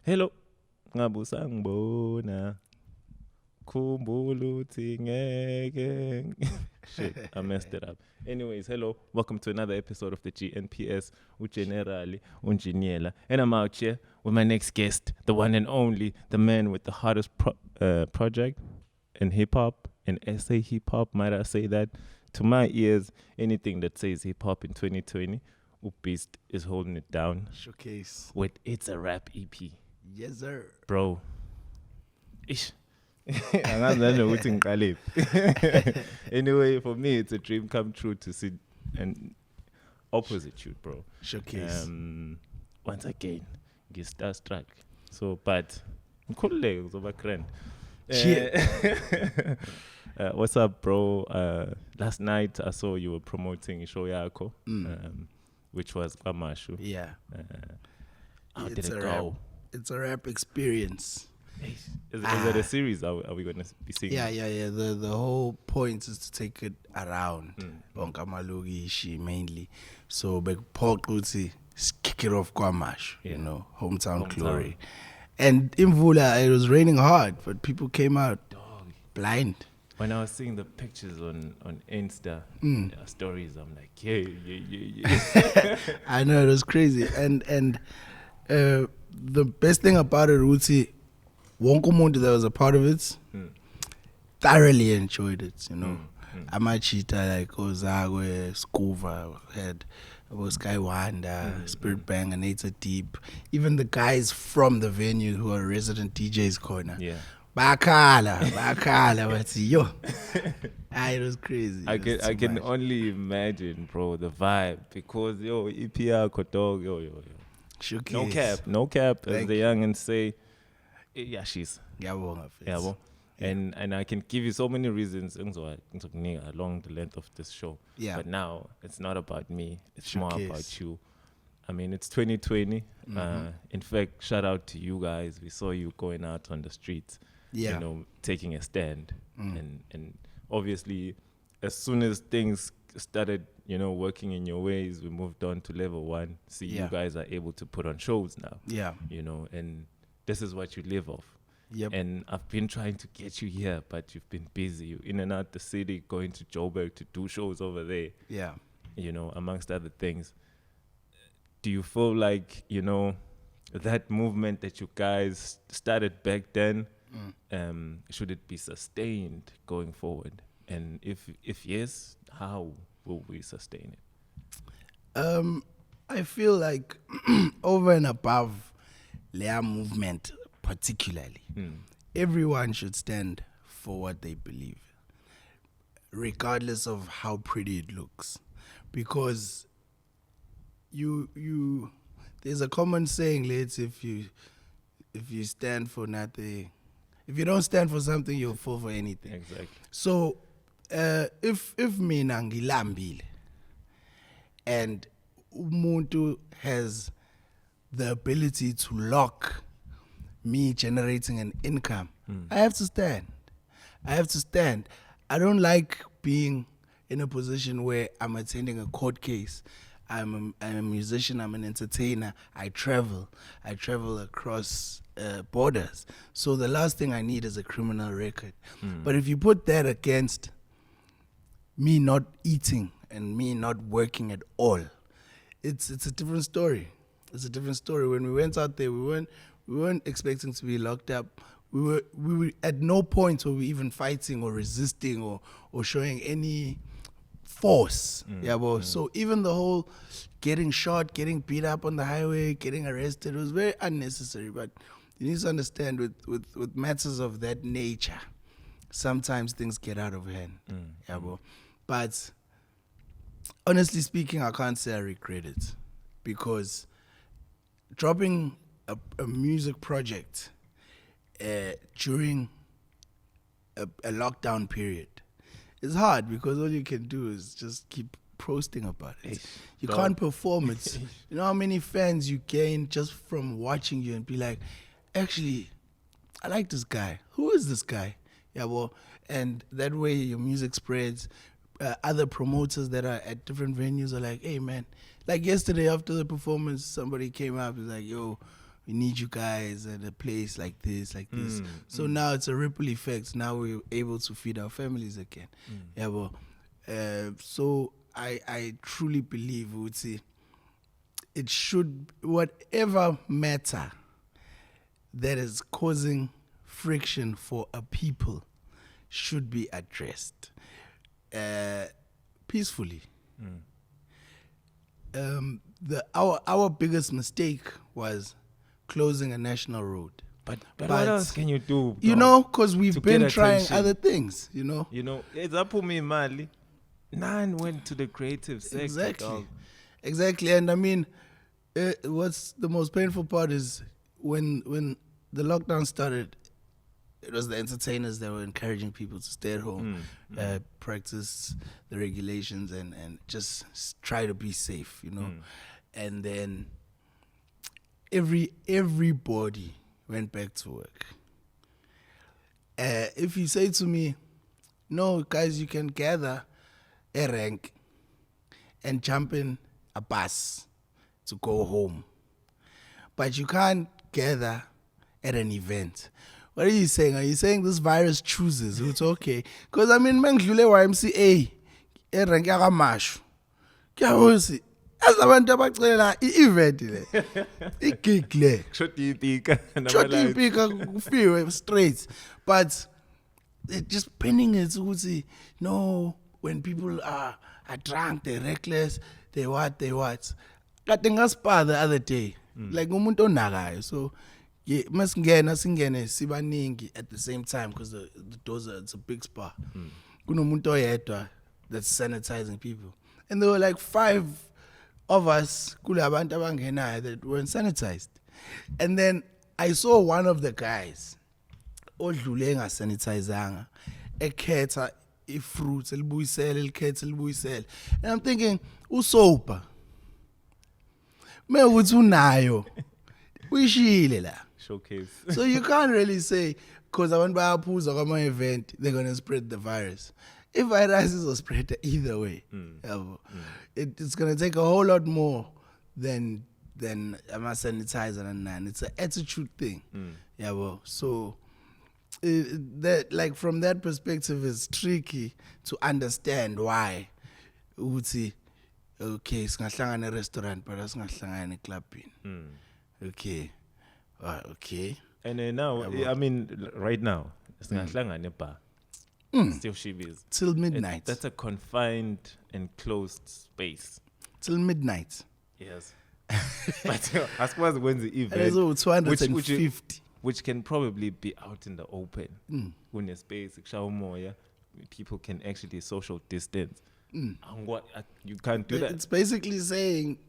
Hello, ngabusang bona. Kumbulu tingege. Shit, I messed it up. Anyways, hello, welcome to another episode of the GNPS, Generali, Unjiniela. And I'm out here with my next guest, the one and only, the man with the hottest project in hip hop, in SA hip hop, might I say that? To my ears, anything that says hip hop in 2020, Beast is holding it down. Showcase. With It's a Rap EP. Yes, sir. Bro. Ish. Anyway, for me, it's a dream come true to see an opposite you, bro. Showcase. Once again, get starstruck. So, but I'm cool legs over grand. What's up, bro? Last night I saw you were promoting show yako, which was Kamashu. Yeah. How did it go? It's a rap experience. Is it a series? Are we going to be seeing? Yeah. The whole point is to take it around. Bonkamalugi mainly. So Paul Kuti kick it off Kwamash, hometown glory. And in Vula it was raining hard, but people came out blind. When I was seeing the pictures on Insta stories, I'm like, yeah. I know, it was crazy. And the best thing about it, Ruti, Wonkomonde that was a part of it, thoroughly enjoyed it, Amachita, like Ozagwe, Skuva, had Skywanda, Spirit Bang, and Nature Deep. Even the guys from the venue who are resident DJs corner. Yeah. Bakala, but yo. It was crazy. I can only imagine, bro, the vibe, because EPR Kotog, yo. Showcase. No cap, as the youngins say. Yashis. Yeah. And I can give you so many reasons along the length of this show. Yeah. But now it's not about me. It's Showcase. more about you. I mean, it's 2020. In fact, shout out to you guys. We saw you going out on the streets. Yeah. Taking a stand. And obviously, as soon as things started, working in your ways, we moved on to level 1. See, you guys are able to put on shows now. Yeah. And this is what you live off. Yep. And I've been trying to get you here, but you've been busy. You're in and out the city, going to Joburg to do shows over there. Yeah. Amongst other things. Do you feel like, that movement that you guys started back then, should it be sustained going forward? And if yes, how will we sustain it? I feel like over and above their movement particularly, everyone should stand for what they believe, regardless of how pretty it looks. Because there's a common saying, let's if you stand for nothing, if you don't stand for something, you'll fall for anything. Exactly. So if mina ngilambile and umuntu has the ability to lock me generating an income, I have to stand. I don't like being in a position where I'm attending a court case. I'm a musician, I'm an entertainer, I travel across borders. So the last thing I need is a criminal record. But if you put that against me not eating and me not working at all, it's a different story. It's a different story. When we went out there, we weren't expecting to be locked up. We were at no point were we even fighting or resisting or showing any force. So even the whole getting shot, getting beat up on the highway, getting arrested was very unnecessary. But you need to understand with matters of that nature, sometimes things get out of hand. But honestly speaking, I can't say I regret it, because dropping a music project during a lockdown period is hard, because all you can do is just keep posting about it. You can't perform it. You know how many fans you gain just from watching you and be like, actually, I like this guy. Who is this guy? And that way your music spreads. Other promoters that are at different venues are like, hey man, like yesterday after the performance, somebody came up and was like, yo, we need you guys at a place like this, like this. So now it's a ripple effect. Now we're able to feed our families again. Yeah, well, so I truly believe, we would say, it should, whatever matter that is causing friction for a people should be addressed peacefully. Our biggest mistake was closing a national road. But what else can you do? You dog, know, because we've to been get trying attention? other things, you know. You know, it's up to me, Mali. None went to the creative sector. Exactly. Dog. Exactly. And I mean, what's the most painful part is when the lockdown started, it was the entertainers that were encouraging people to stay at home, practice the regulations, and just try to be safe, you know. And then everybody went back to work. If you say to me, no, guys, you can gather a rank and jump in a bus to go home, but you can't gather at an event. What are you saying? Are you saying this virus chooses? It's okay. Because I mean, mengidlule YMCA, rank yakamashu. Kuyawuzi. As abantu abacelela i-event le. I-gig le. Short ipika. Short ipika kufiwe straight. But they're just pinning it ukuthi, no, when people are drunk, they're reckless, they what. Kade ngaspa the other day. Like umuntu onakayo. So yeah, masingena sibaningi at the same time, because the doors it's a big spa. Kunomuntu oyedwa that's sanitizing people, and there were like 5 of us kulabantu abangenayo that weren't sanitized. And then I saw one of the guys odlule engasanitizanga ekhetha ifruits elibuyisela elikhetha elibuyisela, and I'm thinking usopa mewuthi unayo uyishile la. Showcase. So you can't really say, because abantu bayaphuza kwama event, they're going to spread the virus. If viruses are spread either way, it's going to take a whole lot more than ama sanitizer and none. It's an attitude thing. Yeah, well, so that, like, from that perspective, it's tricky to understand why. Uthi, okay, singahlangana restaurant, but singahlangana club. Okay. Okay. And then now, I mean, right now, singahlangana bar. Still shibis. Till midnight. That's a confined and closed space. Till midnight. Yes. But I suppose when the event, There's over 250. which can probably be out in the open, when a space, people can actually social distance. And what you can't do that. It's basically saying,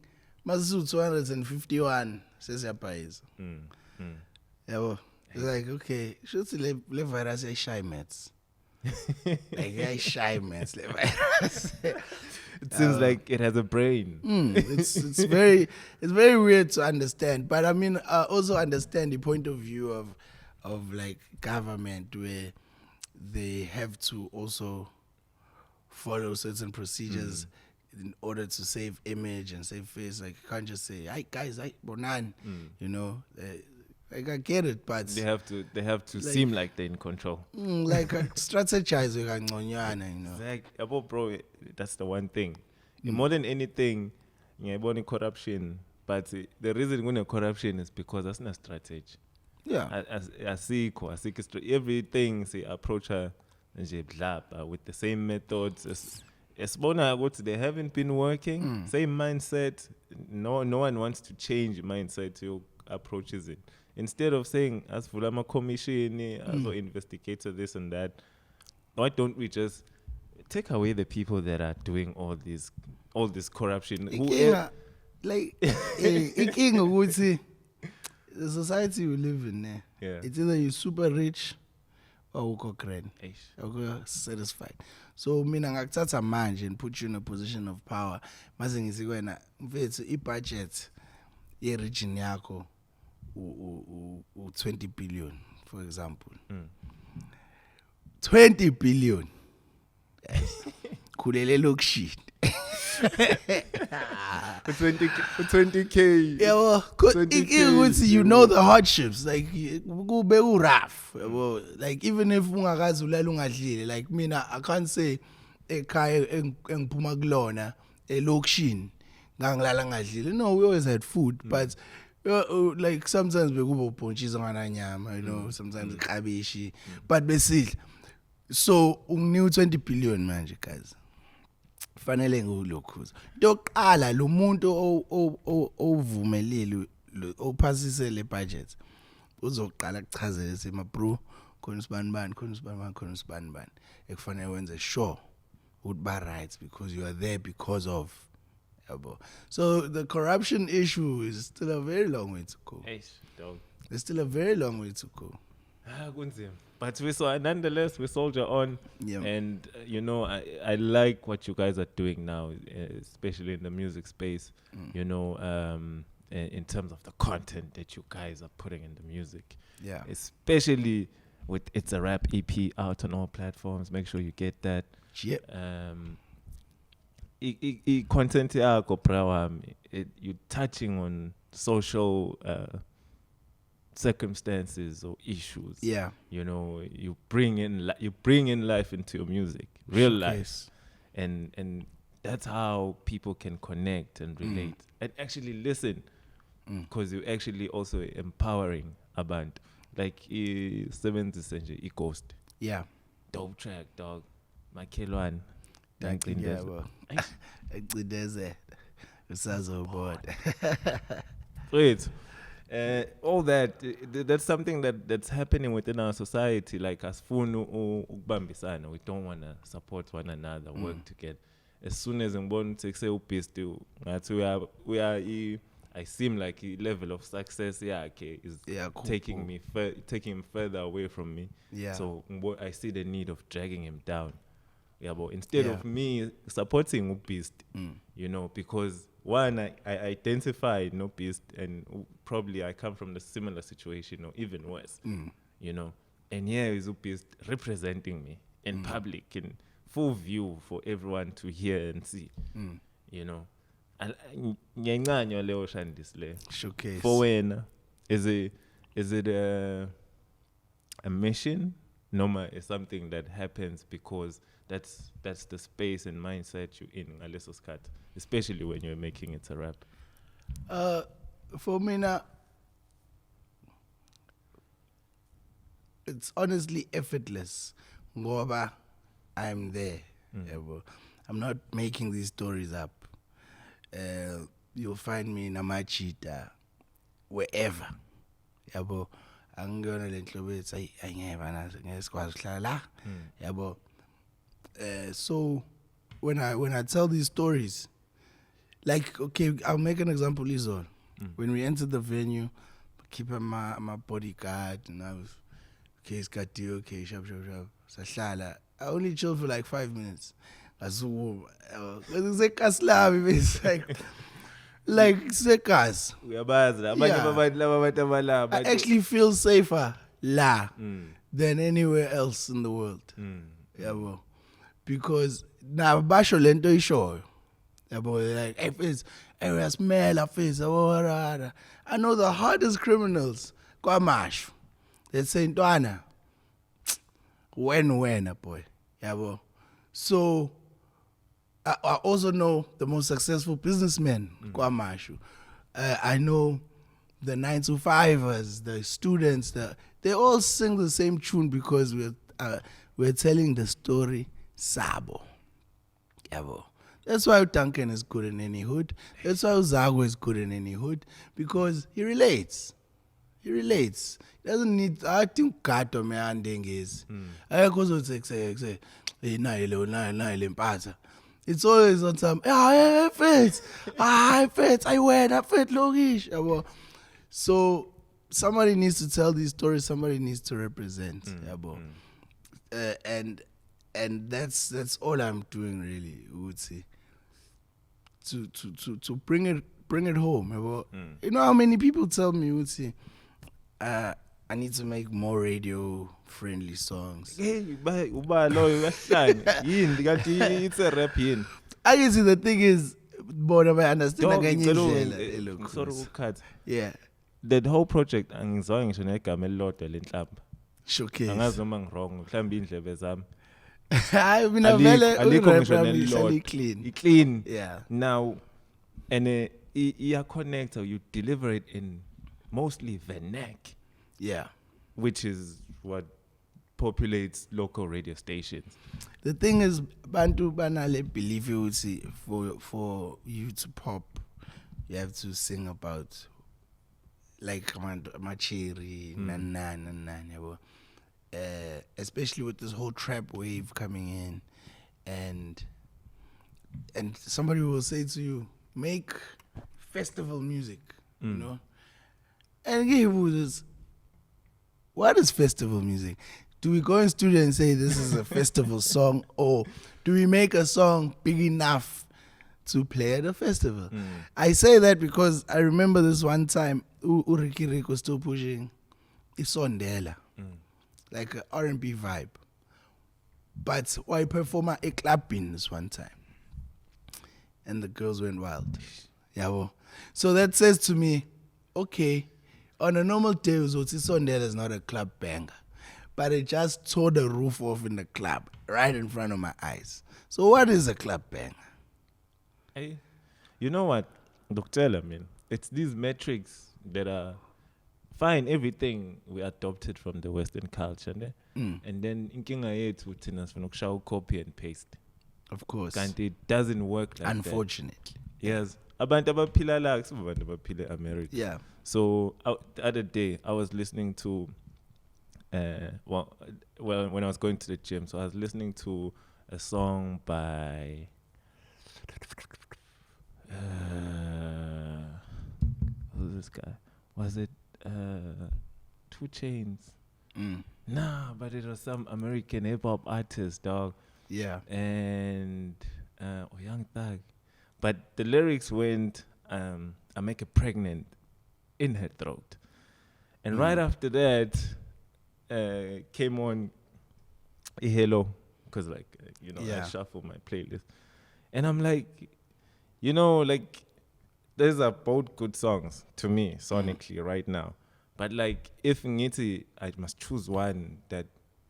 Masu 251 says your pies. Yeah, well, it's like, okay, should le virus a shy mats. Like a shy mats le virus. It seems like it has a brain. It's very weird to understand. But I mean, I also understand the point of view of like government, where they have to also follow certain procedures in order to save image and save face. Like, you can't just say, "Hi guys, hi bonan," you know. Like, I get it, but They have to like, seem like they're in control. like strategize with kanconywana, you know. Exactly, bro. That's the one thing. More than anything, about corruption. But the reason when corruption is because that's not strategy. Yeah. I see everything. Say approach her with the same methods. They haven't been working. Same mindset. No one wants to change mindset to approaches it. Instead of saying, as Fulama Commission, as an investigator, this and that, why don't we just take away the people that are doing all this corruption? Like, the society we live in, it's either you're super rich or uko satisfied. So mina ngakuthatha manje and put you in a position of power. Mase ngithi kwena mfethu i-budget ye-region yakho u 20 billion, for example. 20 billion. Khulele lokshit. 20K. Yeah, well, 20K, you know the hardships, like kube rough. Well, like even if ungakazi ulala ungadlile, like mina I can't say ekhaya engiphuma kulona elokishini ngangilala ngadlile. No, we always had food, but like sometimes bekuba ubhontshisi ngananyama, you know, sometimes iklabishi, but besidla. So unginika 20 billion manje guys. Fanele ngulokhuza. Doqala lo muntu ovumelile ophasise le budget. Uzoqala kuchazela sema bro, khona usibani bani. Ekufanele wenze sure would be right because you are there because of. So the corruption issue is still a very long way to go. There's still a very long way to go. But nonetheless, we soldier on. Yeah. And, you know, I like what you guys are doing now, especially in the music space, you know, in terms of the content that you guys are putting in the music. Yeah. Especially with It's a Rap EP out on all platforms. Make sure you get that. Yep. Content yakho brawami, you're touching on social circumstances or issues. Yeah. You know, you bring in life into your music, real life, and that's how people can connect and relate and actually listen, because you're actually also empowering abantu. Like 70 century Ghost. Yeah. Dope track, dog. Makhelwane. Thank you, yeah, bro. Ngcideze usazobona. Wait. All that's something that's happening within our society. Like asifunu ukubambisana, we don't want to support one another, work together. As soon as ngibona ukuthi kuse ubhisti ngathi I seem like a level of success is taking him further away from me. Yeah. So I see the need of dragging him down. Yeah, but instead of me supporting Beast, you know, because one, I identify no Beast, and probably I come from the similar situation or even worse, you know. And here is Beast representing me in public, in full view for everyone to hear and see, you know. Showcase. For when is it a mission? No, it's something that happens because that's the space and mindset you're in, especially when you're making it a rap. For me now, it's honestly effortless. Ngoba I'm there. I'm not making these stories up. You'll find me in Amachita, wherever. Yabo, angiyona le nhlobo ethi ayingeva nazo ngesikwazi ukuhlala la. Yabo. So when I tell these stories, like, okay, I'll make an example, Izol. When we entered the venue, keep my bodyguard, and I was, okay, it's got you, okay, shop. Sahlala. I only chilled for like 5 minutes. It's like, sekas. I actually feel safer la than anywhere else in the world. Yeah, well, because now basho lento isho. Yeah, boy, like, hey, face, hey, smell a face. I know the hardest criminals. Kwamash. They say Ntwana. When, boy. Yeah, boy. So I also know the most successful businessmen, Kwamashu. I know the 9-to-5ers, the students, they all sing the same tune because we're telling the story Sabo. Yabo. That's why Duncan is good in any hood. That's why Uzago is good in any hood, because he relates. He relates. He doesn't need, I think Kato me anding is. I also say, it's always on some, Fitz, I went, I fit logish. So somebody needs to tell these stories, somebody needs to represent. And that's all I'm doing really, I would say. To bring it home. You know how many people tell me, would say, I need to make more radio-friendly songs. Hey, it's a rap. I can see the thing is, bona I understand Dog, nganye indlela ngicela elokhuz. ukukhatha. Yeah. That whole project angizange ngisho negama elilodwa lenhlamba. Showcase. Angazi noma ngirong mhlawumbe indlebe zami. Hayi mina vele Alikho ngisho ukurap yami nelilodwa. ihlala clean. I-clean. Yeah. Now, and iya connect, or you deliver it in mostly vernac, Yeah. which is what populates local radio stations. The thing is, bantu banale believe you see for you to pop, you have to sing about like machiri, nan, yabo. Especially with this whole trap wave coming in, and somebody will say to you, make festival music, you know, and give this. What is festival music? Do we go in studio and say this is a festival song, or do we make a song big enough to play at a festival? I say that because I remember this one time, Ricky Rick was still pushing Isondela, like an R&B vibe. But I performed a clubbing this one time, and the girls went wild. Yeah, well. So that says to me, okay, on a normal day, Isondela is not a club banger. But it just tore the roof off in the club right in front of my eyes. So what is a club banger? Hey, you know what, Dr. I mean, it's these metrics that are fine. Everything we adopted from the Western culture, ne? And then inkinga yethu thina sifuna ukushawa copy and paste. Of course. Kanti it doesn't work like Unfortunately. that. Yes. Abantu abaphila la kusibantu abaphila America. Yeah. So the other day I was listening to well, when I was going to the gym, so I was listening to a song by who's this guy? Was it 2 Chains? Nah, but it was some American hip hop artist, dog. Yeah. And Young Thug. But the lyrics went, I make her pregnant in her throat. And right after that, came on Hello, because I shuffle my playlist, and I'm like, like these are both good songs to me sonically right now, but like if ngithi I must choose one that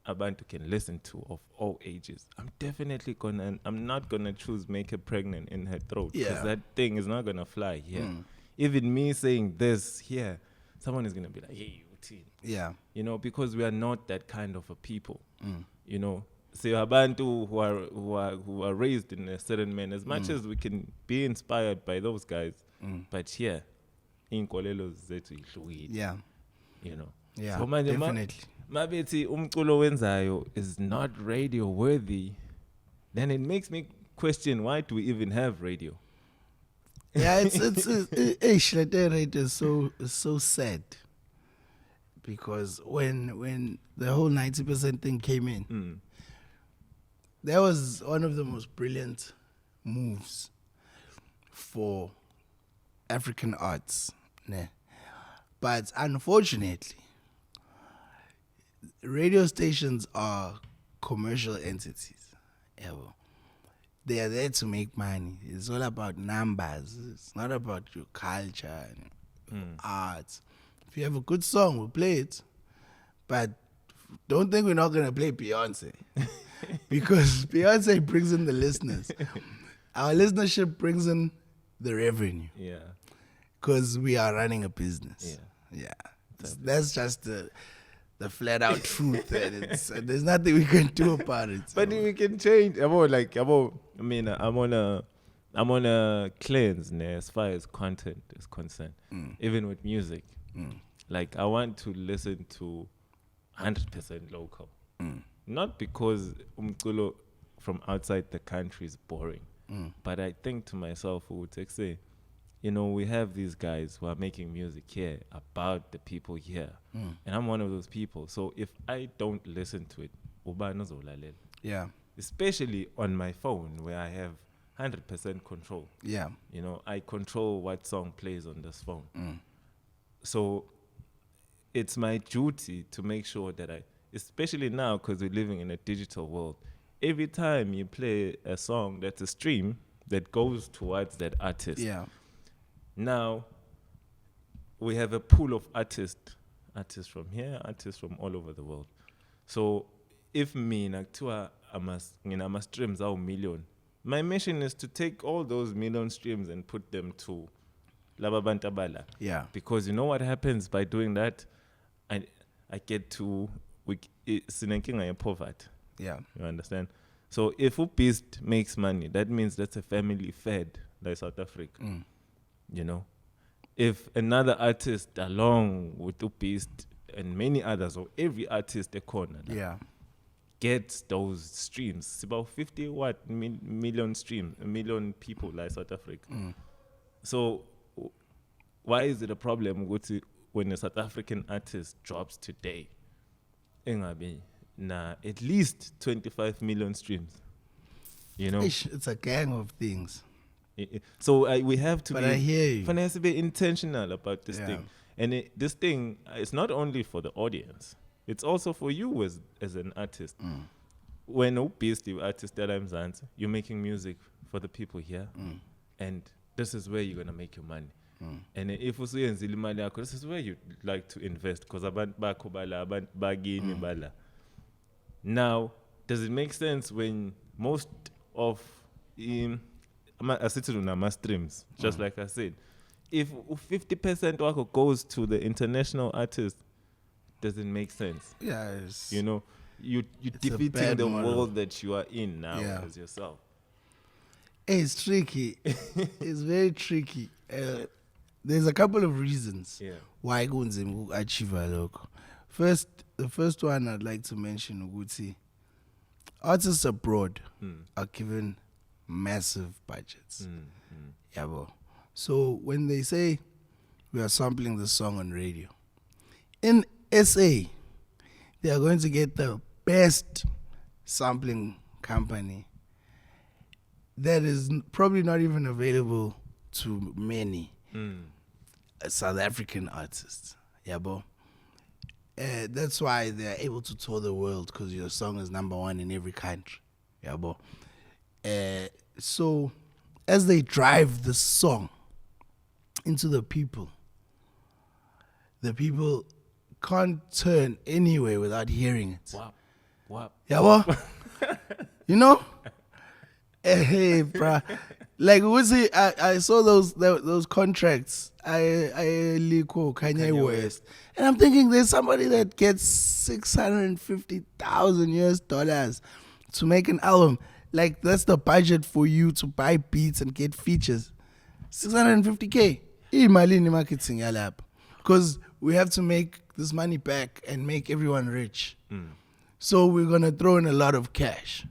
abantu can listen to of all ages, I'm not gonna choose Make Her Pregnant in Her Throat, because that thing is not gonna fly here. Even me saying this here, someone is gonna be like, hey, yeah, because we are not that kind of a people. So abantu who are raised in a certain manner, as much as we can be inspired by those guys, but here inkolelo zethu ihlukile. Yeah. Yeah, so manje definitely. Mabethi umculo wenzayo is not radio worthy, then it makes me question, why do we even have radio? Yeah, it's radio is so sad. Because when the whole 90% thing came in, that was one of the most brilliant moves for African arts. Né? But unfortunately, radio stations are commercial entities. They are there to make money. It's all about numbers. It's not about your culture and arts. If you have a good song, we'll play it. But don't think we're not going to play Beyonce. Because Beyonce brings in the listeners. Our listenership brings in the revenue. Yeah. Because we are running a business. Yeah. That's just the flat out truth. And there's nothing we can do about it. So. But we can change. I'm on a cleanse as far as content is concerned. Even with music. Like I want to listen to 100% local. Not because umculo from outside the country is boring, but I think to myself, we have these guys who are making music here about the people here, and I'm one of those people. So if I don't listen to it, yeah, especially on my phone where I have 100% control. Yeah, I control what song plays on this phone. So it's my duty to make sure that especially now because we're living in a digital world, every time you play a song that's a stream, that goes towards that artist. Yeah. Now, we have a pool of artists from here, artists from all over the world. So, if me, I'm streams are million, my mission is to take all those million streams and put them to Laba Bantabala. Yeah. Because you know what happens by doing that? I get to sinenkinga poverty. Yeah. You understand? So if a beast makes money, that means that's a family fed like South Africa. You know? If another artist along with the beast and many others, or every artist a corner gets those streams, it's about 50 million streams, a million people like South Africa. So why is it a problem when a South African artist drops today? At least 25 million streams. You know? It's a gang of things. So we have to I hear you. Has to be intentional about this thing. And this thing is not only for the audience. It's also for you as an artist. When the artist that I'm Zanzi, you're making music for the people here. And this is where you're going to make your money. And if you see this is where you'd like to invest. Because now, does it make sense when most of I sit on my streams, just like I said, if 50% goes to the international artist, does it make sense? Yes. You know, you're defeating the world that you are in now as yourself. It's tricky. It's very tricky. There's a couple of reasons why kunzima achieve lokho. The first one I'd like to mention ukuthi artists abroad are given massive budgets. Yabo. So when they say we are sampling the song on radio, in SA, they are going to get the best sampling company that is probably not even available to many South African artists. Yabo. That's why they're able to tour the world, because your song is number one in every country. Yabo. So as they drive the song into the people can't turn anywhere without hearing it. Wow. Yabo. You know? Hey, bruh. Like, I saw those contracts. I Liko, Kanye West. And I'm thinking there's somebody that gets $650,000 to make an album. Like, that's the budget for you to buy beats and get features. 650K. Imali ni marketing yalap. Because we have to make this money back and make everyone rich. So we're going to throw in a lot of cash.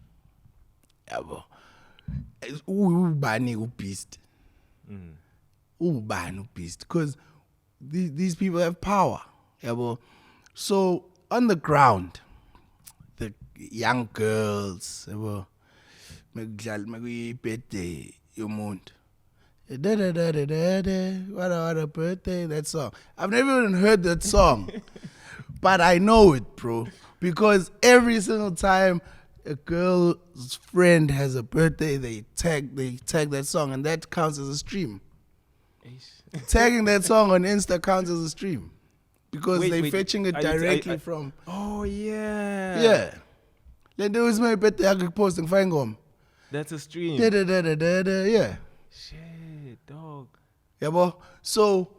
Yabo. Ubani beast. Ubani beast. Because these people have power. Yabo. So on the ground, the young girls, yabo, birthday, what a birthday, that song. I've never even heard that song, but I know it, bro, because every single time a girl's friend has a birthday, they tag that song, and that counts as a stream. Tagging that song on Insta counts as a stream, because they're fetching it directly from. Oh yeah. Yeah. Then there was my birthday. I could post and find home. That's a stream. Yeah. Shit, dog. Yeah, boy. So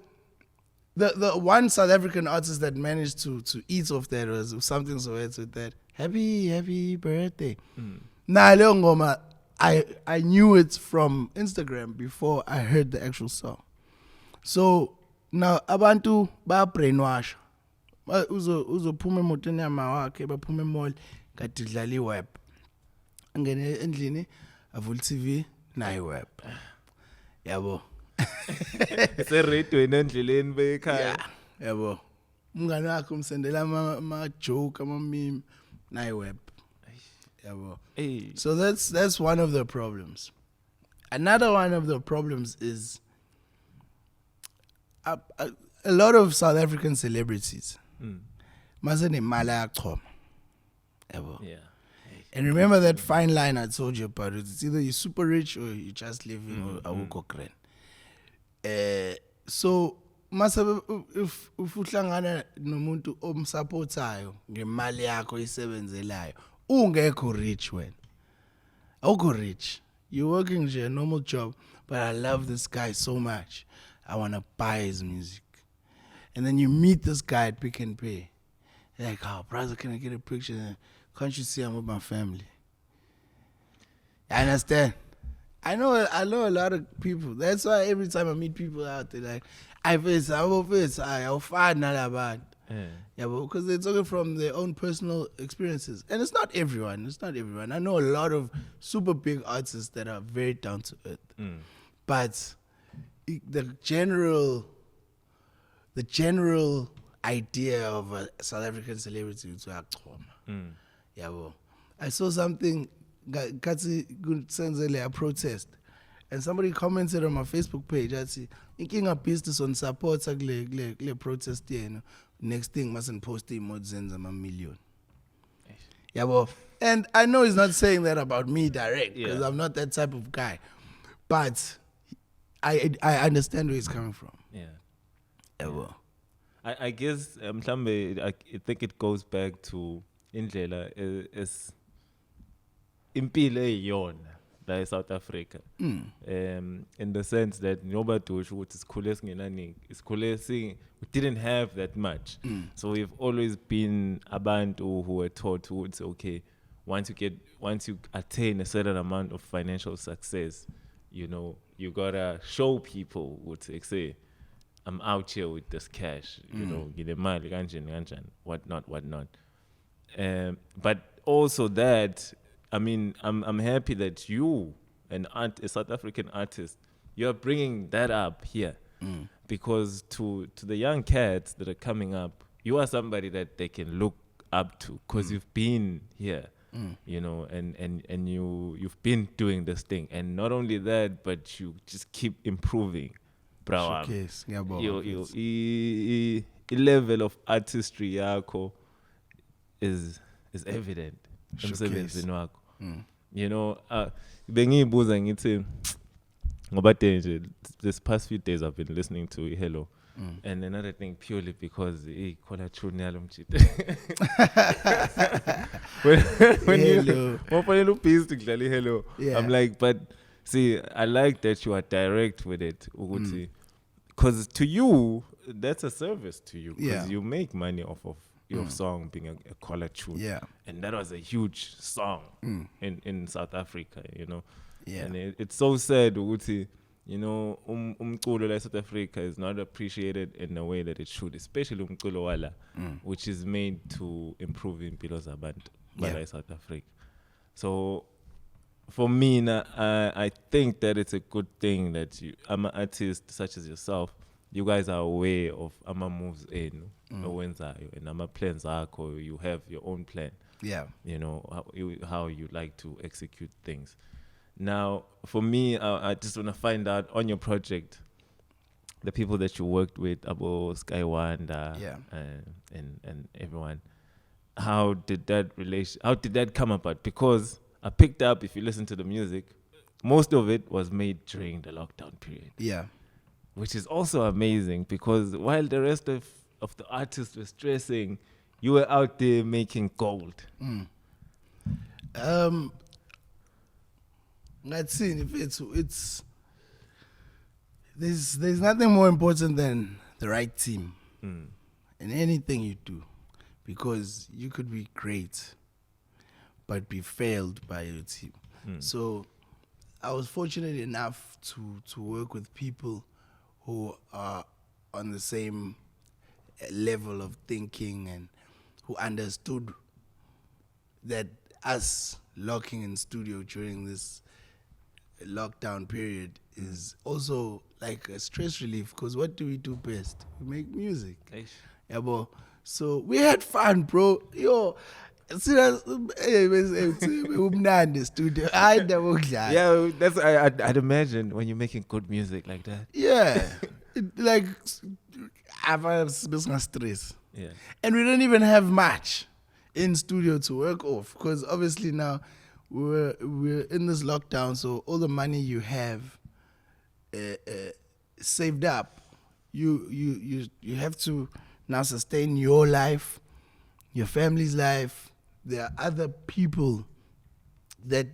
the one South African artist that managed to eat off that was something so with that. Happy birthday. Nah, leyo ngoma, I knew it from Instagram before I heard the actual song. So now abantu ba brainwash. Uzophuma emotweni yama wakhe baphuma emall kade idlala iweb. Angene endlini avula TV nayi web. Yabo. Radio endleleni bekhaya. Yabo. Umngane wakhe umsendela ama joke ama meme nayi web. Yabo. Hey. So that's one of the problems. Another one of the problems is a lot of South African celebrities. Mazene mala yachoma. Yabo. Yeah. And remember that fine line I told you about. It's either you're super rich or you're just living or awukho grand. So masabe if uhlangana nomuntu omsupportayo ngemali yakho isebenzelayo ungekho rich wena. Awukho rich. You're working a normal job, but I love this guy so much. I want to buy his music. And then you meet this guy at Pick and Pay. You're like, oh, brother, can I get a picture? Can't you see I'm with my family? I understand. I know a lot of people. That's why every time I meet people out there, like, I'll find that bad. Yeah, but because they're talking from their own personal experiences. And it's not everyone. It's not everyone. I know a lot of super big artists that are very down to earth. But the general idea of a South African celebrity is yeah, well, I saw something a protest, and somebody commented on my Facebook page. I see inkinga business on support kule protest here. Next thing mustn't post emojis and a million. Yeah, well, and I know he's not saying that about me direct because I'm not that type of guy, but I understand where he's coming from. Yeah. Well. I guess I think it goes back to indlela is impilo eyiyona la South Africa. In the sense that nobody ukuthi sikhule singenaningi, sikhule we didn't have that much. So we've always been abantu who were taught to say, okay, once you attain a certain amount of financial success, you know, you gotta show people would say, I'm out here with this cash, you know, whatnot. But also that, I mean, I'm happy that you, a South African artist, you're bringing that up here. Because to the young cats that are coming up, you are somebody that they can look up to because you've been here, you know, and you've been doing this thing. And not only that, but you just keep improving. Showcase. Yeah, the level of artistry yakho is evident. Emsebenzini wakho. You know, bengiyibuza ngithi ngoba nje this past few days I've been listening to Hello. And another thing purely because call tune yalo mchite. When you busy to Hello, I'm like, but see, I like that you are direct with it, because to you that's a service to you because you make money off of your song being a collar tune, and that was a huge song in South Africa, you know. And it's so sad, Uguti, you know, umculo like South Africa is not appreciated in the way that it should, especially umculo wala, which is made to improve impilo zabantu like South Africa. So for me, I think that it's a good thing that I'm an artist such as yourself. You guys are aware of ama moves in, and ama plans akho. You have your own plan. Yeah. You know how you like to execute things. Now, for me, I just want to find out on your project, the people that you worked with, Abo, Skywanda, and everyone. How did that come about? Because I picked up, if you listen to the music, most of it was made during the lockdown period. Yeah. Which is also amazing because while the rest of the artists were stressing, you were out there making gold. Let's see if it's there's nothing more important than the right team in anything you do, because you could be great but be failed by your team. So I was fortunate enough to work with people who are on the same level of thinking and who understood that us locking in studio during this lockdown period is also like a stress relief, because what do we do best? We make music. Yeah, bro. So we had fun, bro. Yo, serious. Studio. Yeah, that's I'd imagine when you're making good music like that. Yeah, like I've stress. Yeah, and we don't even have much. in studio to work off, because obviously now we're in this lockdown, so all the money you have saved up, you have to now sustain your life, your family's life. There are other people that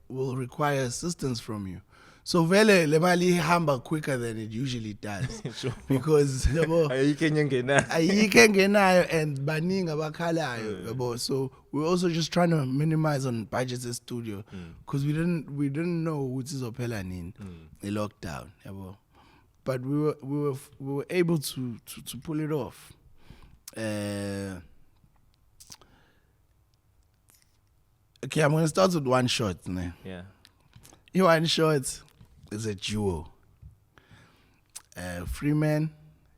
will require assistance from you. So vele le mali ihamba quicker than it usually does. Sure. Because yabo, Ayikho enye engenayo. ayikho engenayo and baningi abakhalayo, yabo. So we're also just trying to minimize on budgets at studio, because we didn't know which is ophela nini the lockdown, yabo. But we were able to pull it off. Okay, I'm gonna start with One Shot. Ne? Yeah. One Shot is a duo. Freeman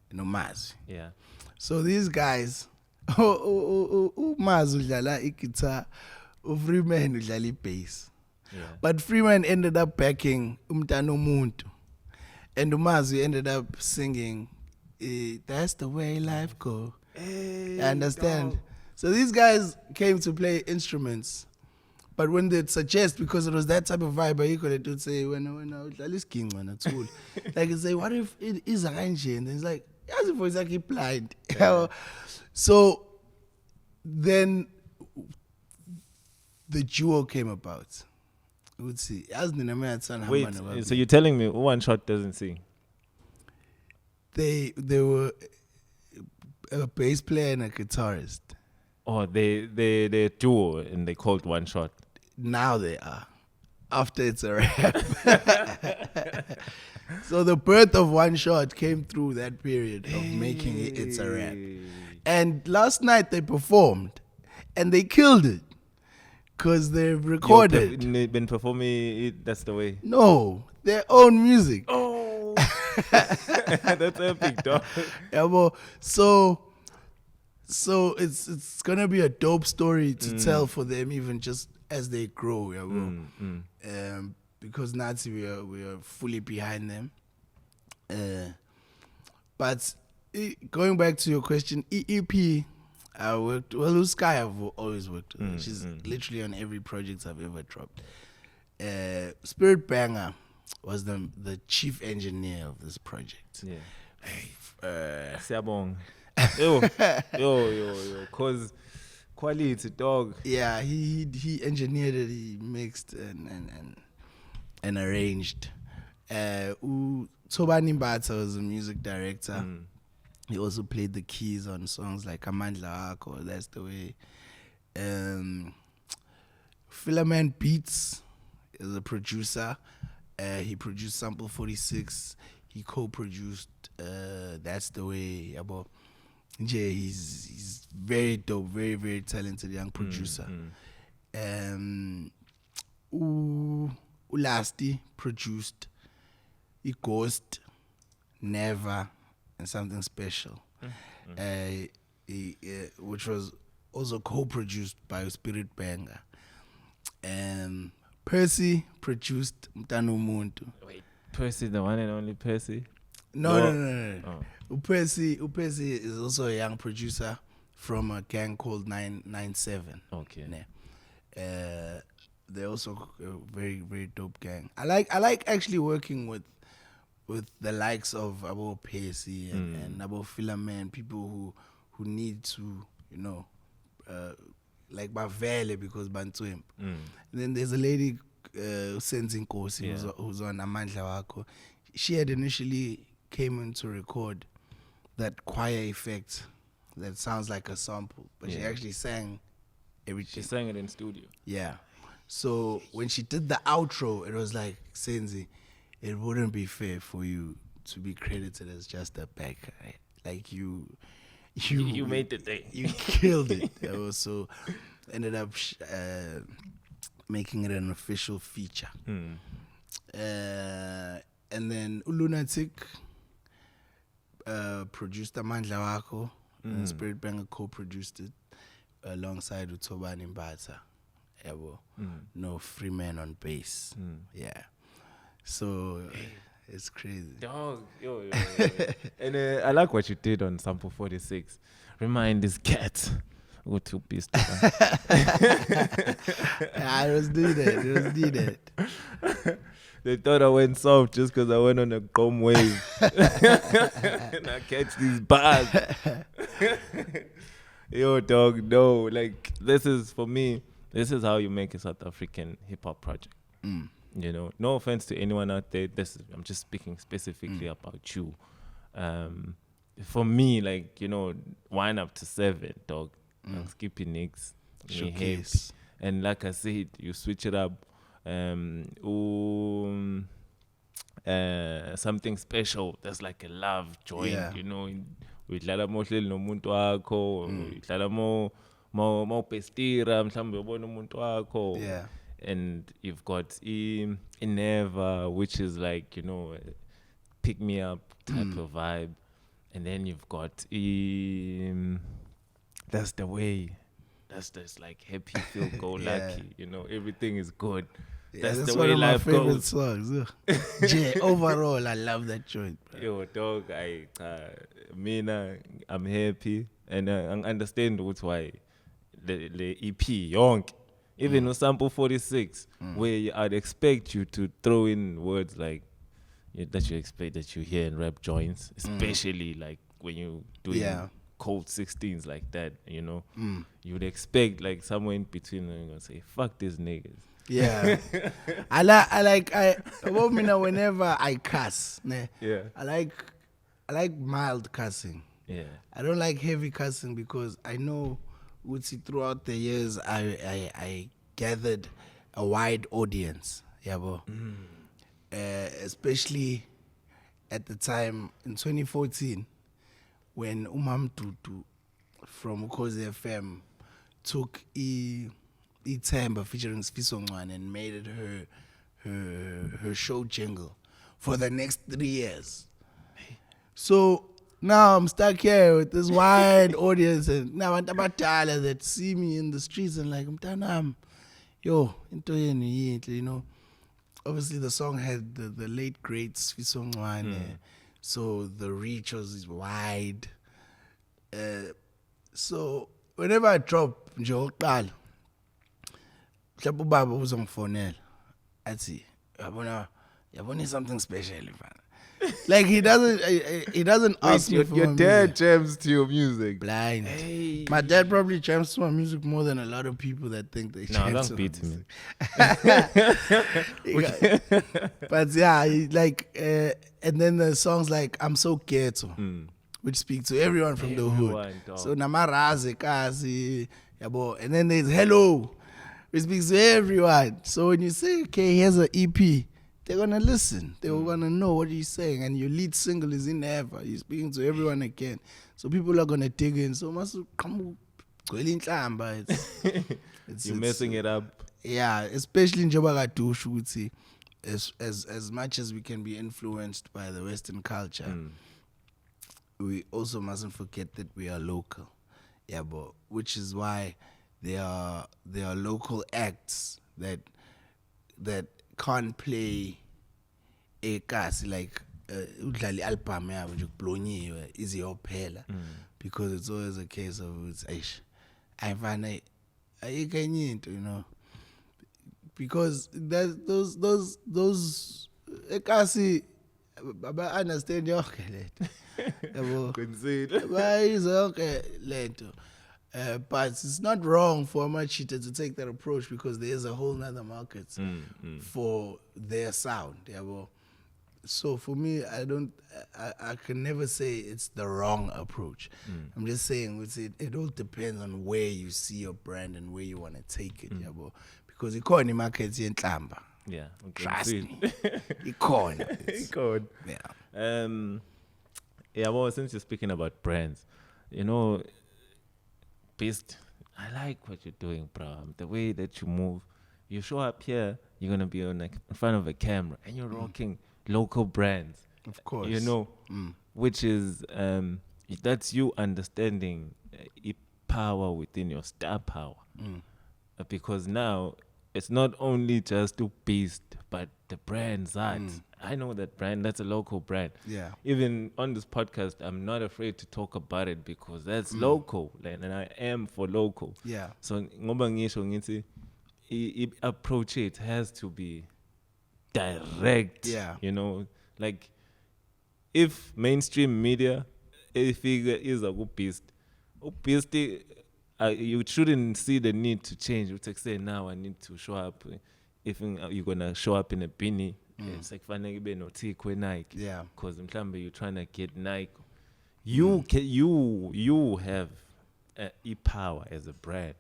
and Umazi. Yeah. So these guys, Umazi udlala guitar, Freeman udlala bass. Yeah. But Freeman ended up backing Umtano Muntu, and Umazi ended up singing, "That's the way life go." Hey, You understand? dog. So these guys came to play instruments, but when they'd suggest, because it was that type of vibe, you could would say, when I was king, man, it's cool. Like, you say, what if it is a range? And it's like, as if it's like blind. Yeah. So then the duo came about. We would see. Wait, so you're telling me One Shot doesn't sing? They were a bass player and a guitarist. Oh, they're duo and they called One Shot. Now they are. After It's a Rap. So the birth of One Shot came through that period of making It's a Rap. And last night they performed and they killed it because they recorded. Been performing it, that's the way. No, their own music. Oh, that's epic, dog. Yeah, well, so it's gonna be a dope story to tell for them, even just as they grow. Yeah, well. Because Nazi we are fully behind them. But going back to your question, EP, I worked with Sky. I've always worked with her. She's literally on every project I've ever dropped. Spirit Banger was the chief engineer of this project. Yeah. Siyabonga. Yo. Cause quality, dog. Yeah, he engineered it. He mixed and arranged. Tobani Mbata was a music director. He also played the keys on songs like Amandla Akho, That's the Way. Filament Beats is a producer. He produced Sample 46. He co-produced That's the Way. About he's very dope, very, very talented young producer. Ulasti produced Ghost, Never, and Something Special, which was also co-produced by Spirit Banger. Percy produced Mtano Muntu. Wait, Percy, the one and only Percy? No. Percy is also a young producer from a gang called 997. Okay. They're also a very, very dope gang. I like actually working with the likes of Abo Percy and Abo Filament, people who need to, like Bavele because Bantuim. And then there's a lady Senzin Kosi who's on Amandla Wako. She had initially came in to record that choir effect that sounds like a sample, but she actually sang everything. She sang it in studio. Yeah. So when she did the outro, it was like, Senzi, it wouldn't be fair for you to be credited as just a backer. Right? Like you made the thing. You killed it. So ended up making it an official feature. And then Lunatic produced Amandla Wako, and Spirit Banger co-produced it alongside Tobani Mbata. No Freeman on bass. Yeah. So it's crazy. Dog, yo. And I like what you did on Sample 46. Remind these cats Go to beast. Yeah, it was needed. It was needed. They thought I went soft just because I went on a gum wave. And I catch these bars. Yo, dog, no. Like, this is, for me, this is how you make a South African hip-hop project. You know, no offense to anyone out there. I'm just speaking specifically about you. For me, like, you know, wine up to 7, dog. Skippy nicks. Showcase. And like I said, you switch it up. Something special. There's like a love joint, you know. Udlala mo hleli nomuntu wakho, udlala mo pestira, mhlawumbe ubona umuntu wakho. Yeah. And you've got Never, which is like, you know, pick me up type of vibe. And then you've got That's the way. That's just like happy, feel go lucky. You know, everything is good. Yeah, that's the one way of my life favorite goes. songs. Yeah, overall, I love that joint. Bro. Yo, dog, I'm happy, and I understand why the EP yonke, even with sample 46, where I'd expect you to throw in words like that you expect that you hear in rap joints, especially like when you doing cold 16s like that, you know, you would expect like somewhere in between, and you're gonna say, "Fuck these niggas." Yeah, whenever I cuss, ne, I like mild cussing. Yeah, I don't like heavy cussing because I know, throughout the years, I gathered a wide audience. Yeah, especially at the time in 2014 when Umam Tutu from Ukhozi FM took Itemba featuring Sfiso Ngwane and made it her show jingle for the next 3 years. So now I'm stuck here with this wide audience, and now I'm Tabatala that see me in the streets and like, yo, into you know. Obviously the song had the late great Sfiso Ngwane, so the reach was wide. So whenever I drop nje oqala, mhlawumbe ubaba uzongifonela athi yabona something special mfana. Like he doesn't ask me for your dad jams to your music. Blind. Hey. My dad probably jams to my music more than a lot of people that think they jam No, to don't beat me. But yeah, and then the songs like I'm So Ghetto, which speak to everyone from the hood. Dog. So Namaraze, Kasi, yabo. And then there's Hello, which speaks to everyone. So when you say, okay, here's an EP, they're gonna listen. They're gonna know what you're saying. And your lead single is in Ever. You're speaking to everyone again. So people are gonna dig in. So must come you're messing it up. Yeah, especially in Jobagadushu, as much as we can be influenced by the Western culture, we also mustn't forget that we are local. Yeah, but which is why there are local acts that can't play a kasi like udlala album yabo nje kublonyiwe iziyophela, because it's always a case of it's ayifana ayikho enye into, you know, because those ekasi I understand yonke lento yabo bayizonke lento. But it's not wrong for a machita to take that approach, because there is a whole nother market for their sound. Yeah, well, so for me, I can never say it's the wrong approach. I'm just saying it all depends on where you see your brand and where you want to take it. Yeah, well, because economy markets in Tlamba. Yeah, okay. Trust me. Economy. Yeah. Yeah, well, since you're speaking about brands, you know, Beast, I like what you're doing, bro. The way that you move. You show up here, you're going to be on in front of a camera, and you're rocking local brands. Of course. You know, which is, that's you understanding power within your star power. Because now, it's not only just to Beast, but the brand's art. I know that brand. That's a local brand. Yeah. Even on this podcast, I'm not afraid to talk about it because that's local, and I am for local. Yeah. So ngoba ngisho ngithi approach it has to be direct. Yeah. You know, like if mainstream media figure is a good Beast, you shouldn't see the need to change. You take say now I need to show up. If you're gonna show up in a beanie, it's like fanele be no tikwe Nike. Yeah. Because you're trying to get Nike. You have power as a brand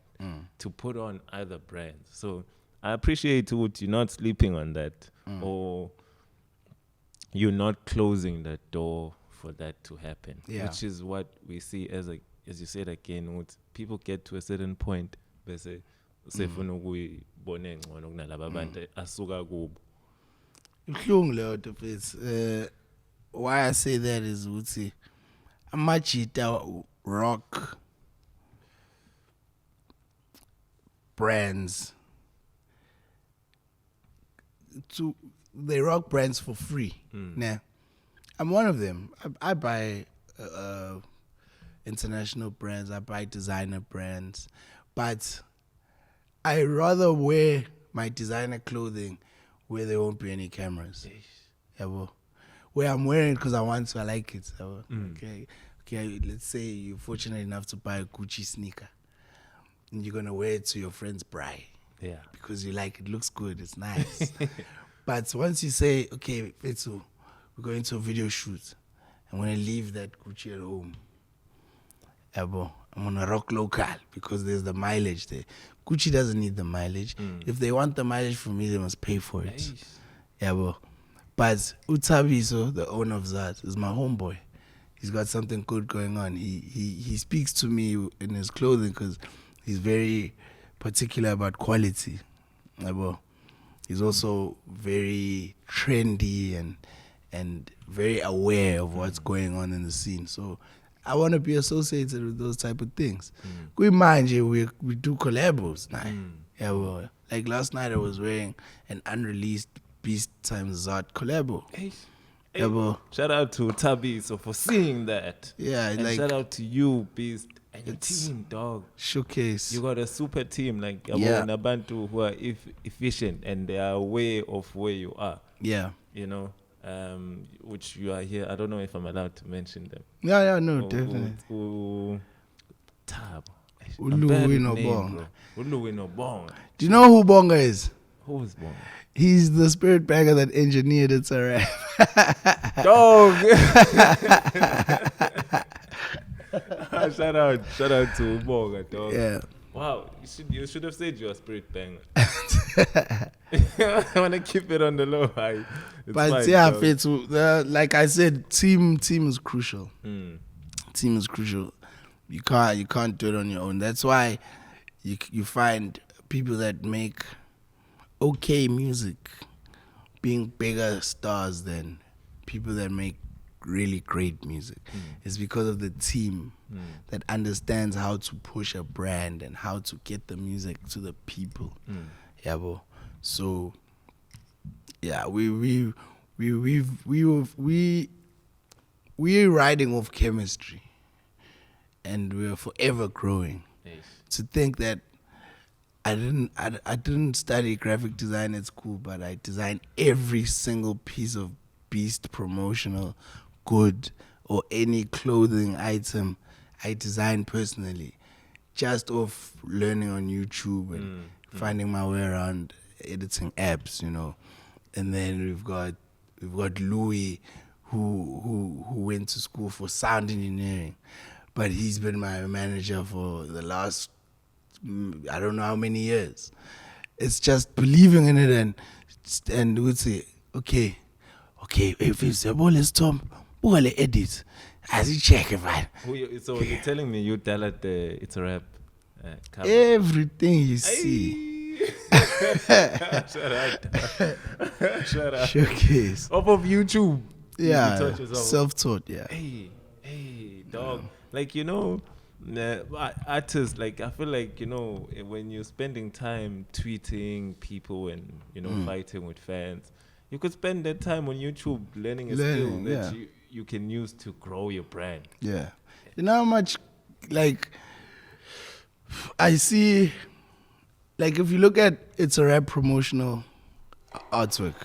to put on other brands. So I appreciate what you're not sleeping on that, or you're not closing that door for that to happen. Yeah. Which is what we see as you said again, what people get to a certain point bese sefuna ukuyibona engcono kunalabo abantu asuka kubo. Ibuhlungu leyo nto mfethu. Why I say that is ukuthi amajita rock brands they rock brands for free. Now, I'm one of them. I buy international brands. I buy designer brands, but I rather wear my designer clothing where there won't be any cameras. Yeah, well, where I'm wearing it because I want to, I like it. So, okay. Let's say you're fortunate enough to buy a Gucci sneaker, and you're gonna wear it to your friend's bride. Yeah. Because you like it, looks good, it's nice. But once you say, okay, Fetsu, we're going to a video shoot, I'm gonna leave that Gucci at home. I'm gonna rock local because there's the mileage there. Gucci doesn't need the mileage. If they want the mileage from me, they must pay for it. Nice. But Utabiso, the owner of that, is my homeboy. He's got something good going on. He speaks to me in his clothing because he's very particular about quality. He's also very trendy and very aware of what's going on in the scene. So I want to be associated with those type of things. We mind you, we do collabos now. Like last night I was wearing an unreleased Beast times Zart collabo. Hey, shout out to Tabiso for seeing that. Yeah, and like, shout out to you, Beast, and your team, dog. Showcase. You got a super team, like Nabantu, who are efficient and they are aware of where you are. Yeah. You know, which you are here. I don't know if I'm allowed to mention them. Yeah, no, definitely. Tab. Uluwi no Bonga. Uluwi no Bonga. Do you know who Bonga is? Who is Bonga? He's the spirit bagger that engineered It's a Rap. Dog. Shout out to Bonga, dog. Yeah. Wow, you should have said you're a spirit banger. I want to keep it on the low high. But fine, yeah, dog. like I said, team is crucial. Team is crucial. You can't do it on your own. That's why you find people that make okay music being bigger stars than people that make really great music. It's because of the team that understands how to push a brand and how to get the music to the people. So yeah, we're riding off chemistry, and we're forever growing. Yes. To think that I didn't study graphic design at school, but I designed every single piece of Beast promotional good or any clothing item I designed personally, just off learning on YouTube and finding my way around editing apps, you know. And then we've got Louis, who went to school for sound engineering, but he's been my manager for the last I don't know how many years. It's just believing in it and we'd say, okay, if it's a ball is Tom, we'll edit. As you check it, right? So you're telling me you tell it It's a Rap cover? Everything you see. Shut up. Showcase. Off of YouTube. Yeah, You taught yourself. self-taught, yeah. Hey, dog. Like, you know, Artists, like, I feel like, when you're spending time tweeting people and, fighting with fans, you could spend that time on YouTube learning a skill that you can use to grow your brand. Yeah. You know how much, like, I see, like, if you look at It's a Rap promotional artwork,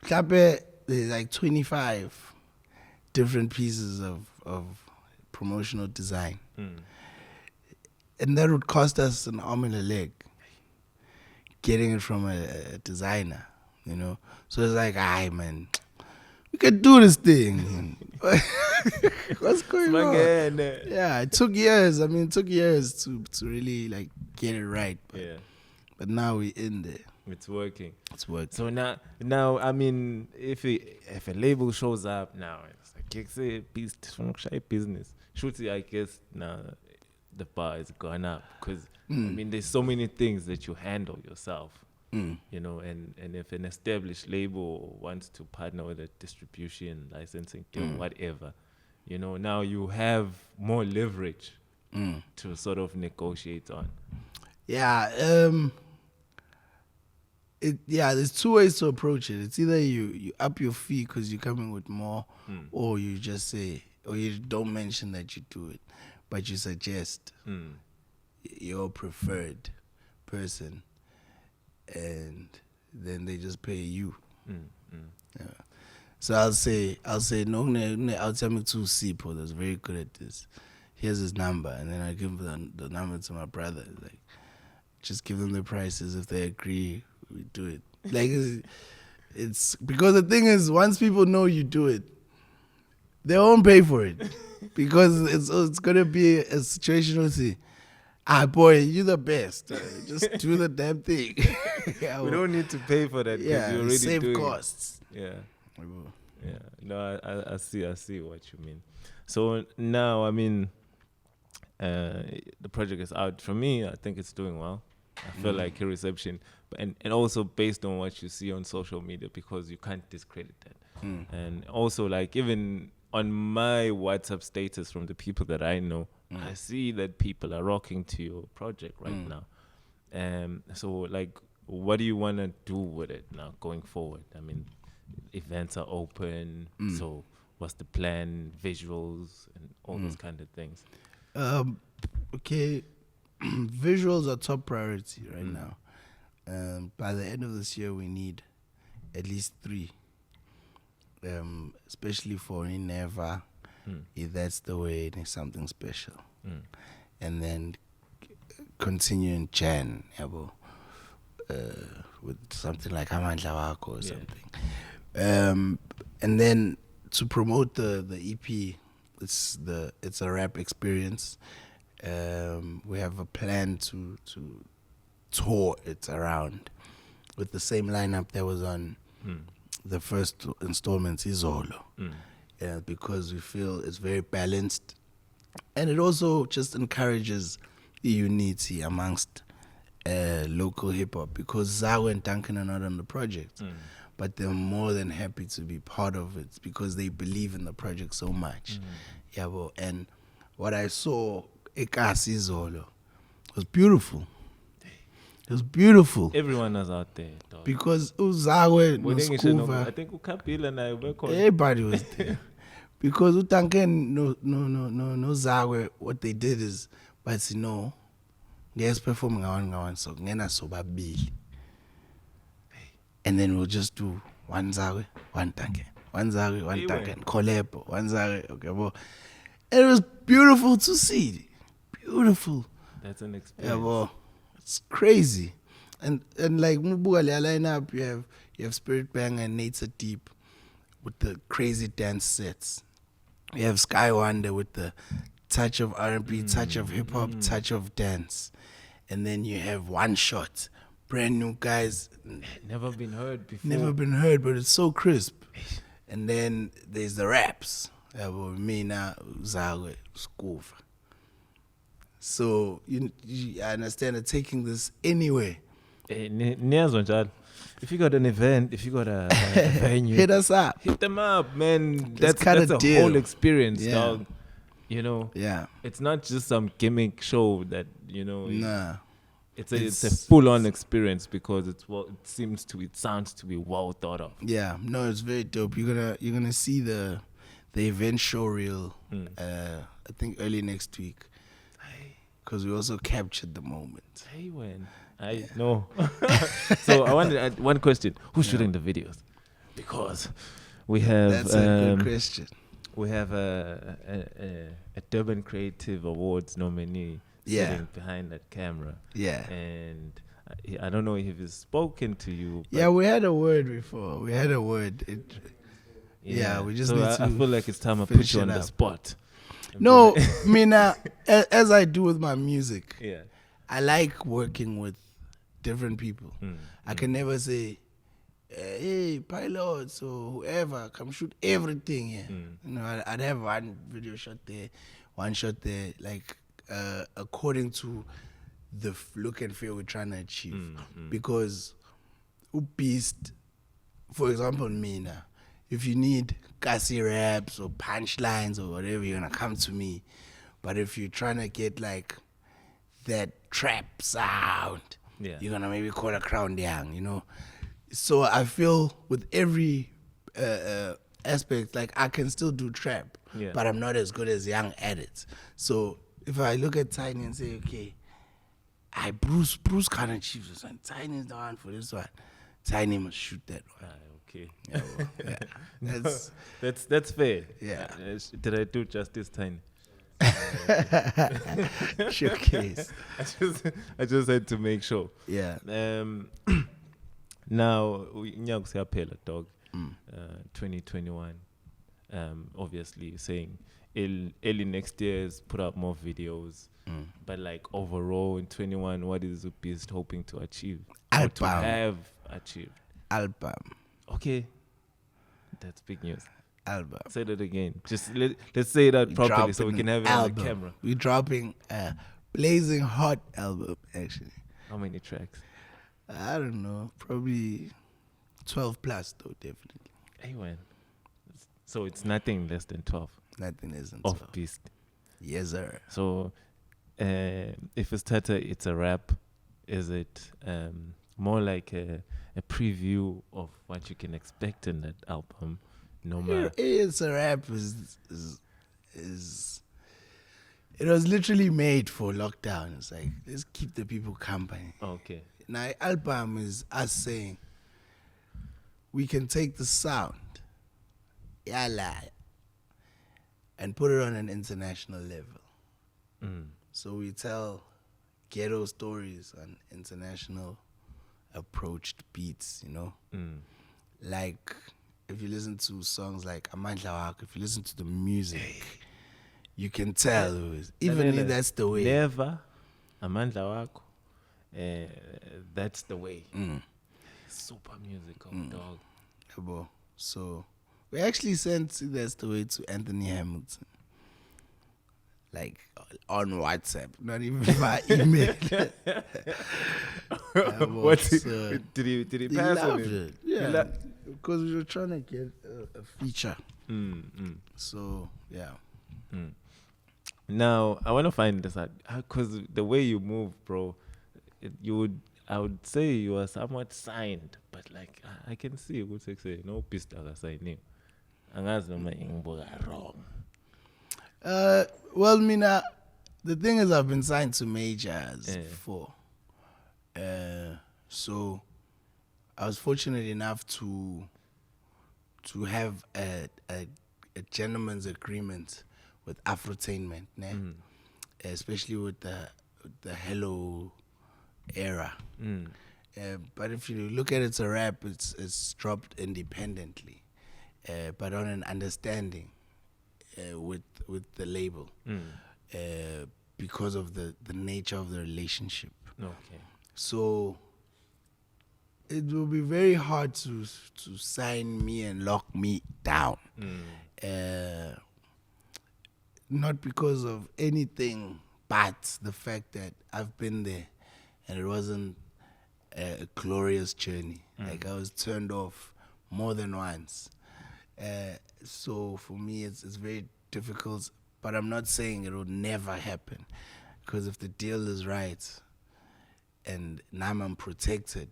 there's like 25 different pieces of promotional design. And that would cost us an arm and a leg getting it from a designer, So it's like, man, we could do this thing. What's going on? Yeah, it took years. I mean, it took years to really like get it right. But now we're in there. It's working. So now, I mean, if a label shows up now, it's like it's business. Shooty, I guess now the bar has gone up because I mean, there's so many things that you handle yourself. And if an established label wants to partner with a distribution, licensing deal, whatever, now you have more leverage to sort of negotiate on. There's two ways to approach it. It's either you up your fee because you're coming with more, or you just say, or you don't mention that you do it, but you suggest your preferred person, and then they just pay you. Yeah. So I'll say no, I'll tell me to Sipo that's very good at this. Here's his number, and then I give the number to my brother. Like, just give them the prices. If they agree, we do it. Like, it's because the thing is, once people know you do it, they won't pay for it because it's gonna be a situational thing. Boy, you're the best. Just do the damn thing. We don't need to pay for that because you're already save doing costs. It. Yeah. No, I see what you mean. So now, I mean, the project is out. For me, I think it's doing well. I feel like a reception, and also based on what you see on social media, because you can't discredit that. And also, like, even on my WhatsApp status from the people that I know, I see that people are rocking to your project right now. So, like, what do you want to do with it now going forward? I mean, events are open, so what's the plan, visuals, and all those kind of things? Okay, visuals are top priority right now. By the end of this year, we need at least 3, especially for Never. If that's the way, it is something special. And then continue in Jan, with something like Amandla Wako or something. And then to promote the EP, it's a rap experience. We have a plan to tour it around with the same lineup that was on the first installment, Izolo. Because we feel it's very balanced, and it also just encourages the unity amongst local hip hop, because Zago and Duncan are not on the project, but they're more than happy to be part of it because they believe in the project so much. And what I saw Ekasi Zolo was beautiful. It was beautiful. Everyone was out there, dog. Because Uzawe, Noskuva, I think Ukapil and I were called. Everybody was there. Because Utanken no Zawe, what they did is, but guys performing one song, ngena so babili. And then we'll just do one Zawe, one Tanken, one Zawe, one Tanken, collab, one Zawe, okay, well. And it was beautiful to see. Beautiful. That's an experience. Yeah, well, it's crazy. And like Mubuga lineup, you have Spirit Bang and Nature Deep with the crazy dance sets. You have Sky Wonder with the touch of R&B, touch of hip hop, touch of dance. And then you have One Shot, brand new guys. Never been heard before. Never been heard, but it's so crisp. And then there's the raps. Mina, Zawe, Skufa. So I understand that taking this anywhere. If you got an event, if you got a venue, hit us up. Hit them up, man. That's a a deal. whole experience, dog. You know, Yeah. it's not just some gimmick show that, you know, Nah. it's a It's- full-on experience because it sounds to be well thought of. Yeah. No, it's very dope. You're gonna see the event show reel. I think early next week. Because we also captured the moment. Hey, when I know. So I wanted to add one question: who's shooting the videos? Because we have That's a good question. we have a Durban Creative Awards nominee sitting behind that camera. Yeah. And I don't know if he's spoken to you. But Yeah, we had a word before. We had a word. Yeah, we just so need to I feel like it's time I put finish you it on the up. spot. No, I mean, as I do with my music, Yeah. I like working with different people. I can never say, hey, pilots or whoever, come shoot everything here. You know, I'd have one video shot there, one shot there, like according to the look and feel we're trying to achieve. Because Beast, for example, Mina, if you need gassy raps or punchlines or whatever, you're gonna come to me. But if you're trying to get like that trap sound, you're gonna maybe call a Crown Young, you know. So I feel with every aspect, like I can still do trap, but I'm not as good as Young at it. So if I look at Tiny and say, okay, Bruce kind of achieves this one. Tiny is the one for this one. Tiny must shoot that one. Okay. Yeah, well, yeah. That's fair. Yeah. Did I do justice, Tiny? Showcase. I just had to make sure. Yeah. Now Nyaku siyaphela, dog. 2021. Obviously saying early next year is put out more videos. But like overall in 21, what is the Beast hoping to achieve? Or to Album. have achieved? Album. Okay. That's big news. Album. Say that again. Just let's say that properly so we can have it on the camera. We're dropping a blazing hot album, actually. How many tracks? I don't know. Probably 12 plus, though, definitely. Hey, man. So it's nothing less than 12 Nothing isn't. of 12. Beast. Yes, sir. So if it's Tata, it's a rap. Is it more like a preview of what you can expect in that album? No matter. It's a rap. It was literally made for lockdown. It's like, let's keep the people company. Okay. Now, album is us saying we can take the sound, yalla, and put it on an international level. So we tell ghetto stories on international approached beats, you know? Like, if you listen to songs like Amandla Wakho, if you listen to the music, you can tell. Even if that's the way. Never. Amandla Wakho. That's the way. Super musical, dog. Yabo. So we actually sent That's the Way to Anthony Hamilton. Like on WhatsApp, not even by email. What So did he he pass on loved it? it. Yeah, because we were trying to get a feature. So yeah. Now I want to find this out because the way you move, bro, I would say you are somewhat signed, but like I can see what you say. No Beast akasign. Angazi noma ngibuka wrong. Well, Mina, the thing is, I've been signed to majors before. So I was fortunate enough to have a gentleman's agreement with Afrotainment, especially with the Hello era. But if you look at it's a rap, it's dropped independently, but on an understanding with the label, because of the nature of the relationship. Okay. So it will be very hard to sign me and lock me down. Not because of anything but the fact that I've been there and it wasn't a glorious journey. Like I was turned off more than once. So for me, it's very difficult but I'm not saying it will never happen. Because if the deal is right and now I'm protected,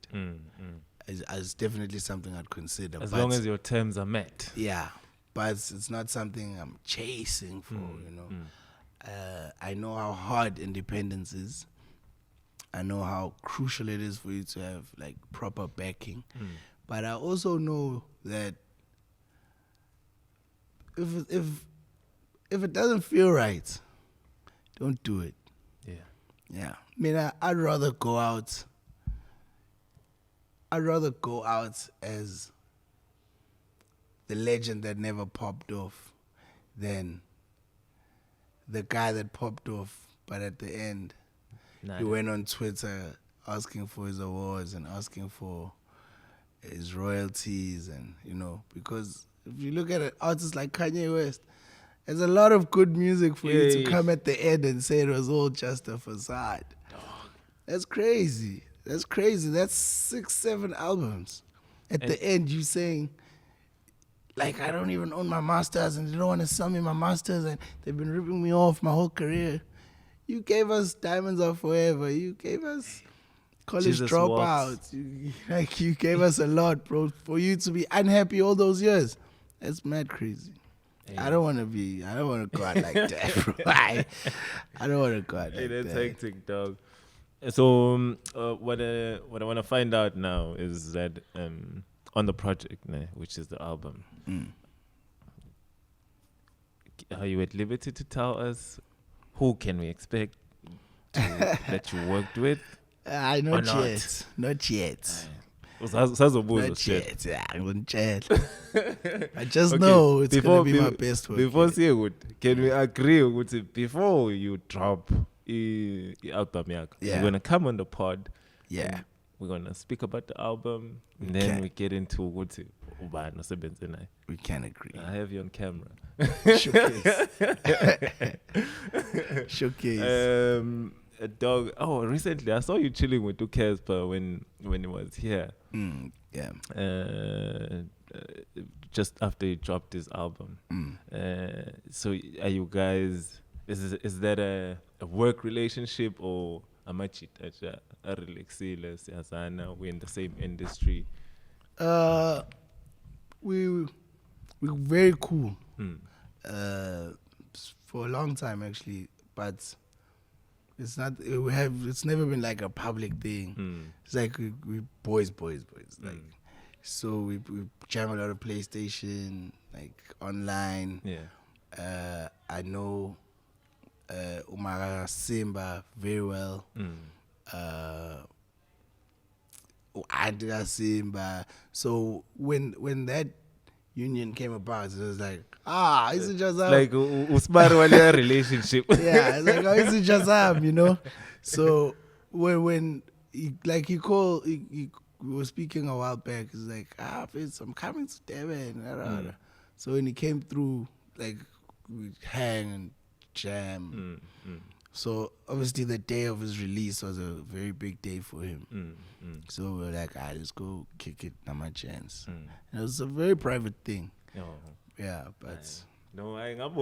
it's definitely something I'd consider. As But long as your terms are met. yeah, but it's not something I'm chasing for, you know. I know how hard independence is. I know how crucial it is for you to have like proper backing. But I also know that if it doesn't feel right, don't do it. Yeah. Yeah. I mean, I'd rather go out as the legend that never popped off than the guy that popped off, but at the end, he went on Twitter asking for his awards and asking for his royalties, and you know, because if you look at it, artists like Kanye West, there's a lot of good music for you to come at the end and say it was all just a facade. That's crazy. That's 6-7 albums. At the end, you saying, like, I don't even own my masters and they don't want to sell me my masters and they've been ripping me off my whole career. You gave us Diamonds Are Forever. You gave us College Jesus Dropouts. You gave us a lot, bro, for you to be unhappy all those years. That's mad crazy. Yeah. I don't want to go out like that, bro. I don't want to go out like that. That's hectic, dog. So what I want to find out now is that on the project, which is the album, are you at liberty to tell us who can we expect that you worked with? Not yet. Not yet. Not yet. Yeah, I won't chat. I just know it's going to be my best work. Before saying can we agree with it before you drop the album? We're going to come on the pod. Yeah. We're going to speak about the album. And then we get into what we can agree. I have you on camera. Showcase. Showcase. Dog. Oh, recently I saw you chilling with Casper when he was here. Yeah. Just after he dropped his album. So are you guys? Is that a work relationship or a machita? A relaxile siyazana? We're in the same industry. We're very cool. For a long time actually, but it's not. It's never been like a public thing. It's like we boys. Like, so we jam a lot of PlayStation, like online. Yeah. I know Umara Simba very well. Andrea Simba. So when that union came about, it was like, it's just like Usmar relationship. Yeah, it's like, it's just you know. So when he was speaking a while back, he's like, Fitz, I'm coming to Devon. So when he came through, like, we'd hang and jam. So obviously the day of his release was a very big day for him. So we were like, let's go kick it, not my chance. And it was a very private thing. Yeah, but no, I got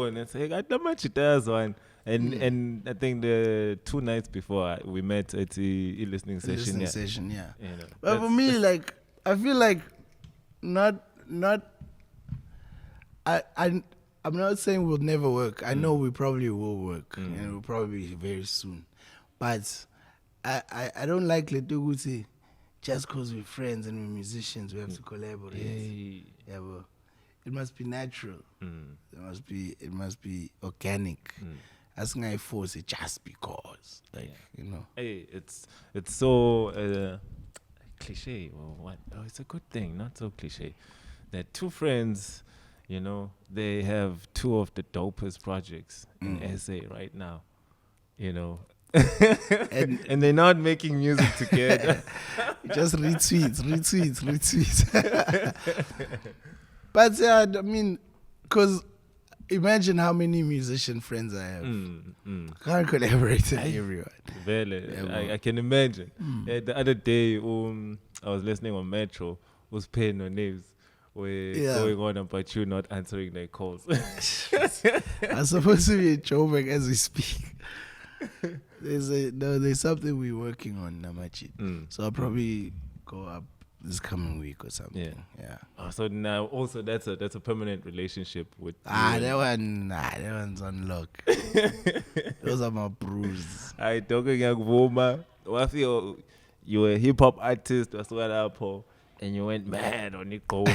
not much does one. And I think the 2 nights before we met at the listening session. Yeah. You know, but for me, like, I feel like I'm not saying we'll never work. I know we probably will work, and we'll probably very soon. But I don't like Letuguti just because we're friends and we're musicians. We have to collaborate. Yeah, well, it must be natural. It must be organic. That's not I force it just because, like, you know. Hey, it's so cliche or what? Oh, it's a good thing, not so cliche. That 2 friends, you know, they have 2 of the dopest projects in SA right now, you know. and they're not making music together. Just retweets. But yeah, I mean, because imagine how many musician friends I have. I can't collaborate with everyone. Really, I can imagine. The other day, I was listening on Metro, was paying no names. were Yeah. going on about you not answering their calls. I'm supposed to be in Joburg as we speak. There's something we're working on, Namachi. So I'll probably go up this coming week or something. Yeah. Oh, so now also that's a permanent relationship with you That one's on lock. Those are my bruises. I talking Voma. I feel you were a hip hop artist, that's what happened, and you went mad on it, dog.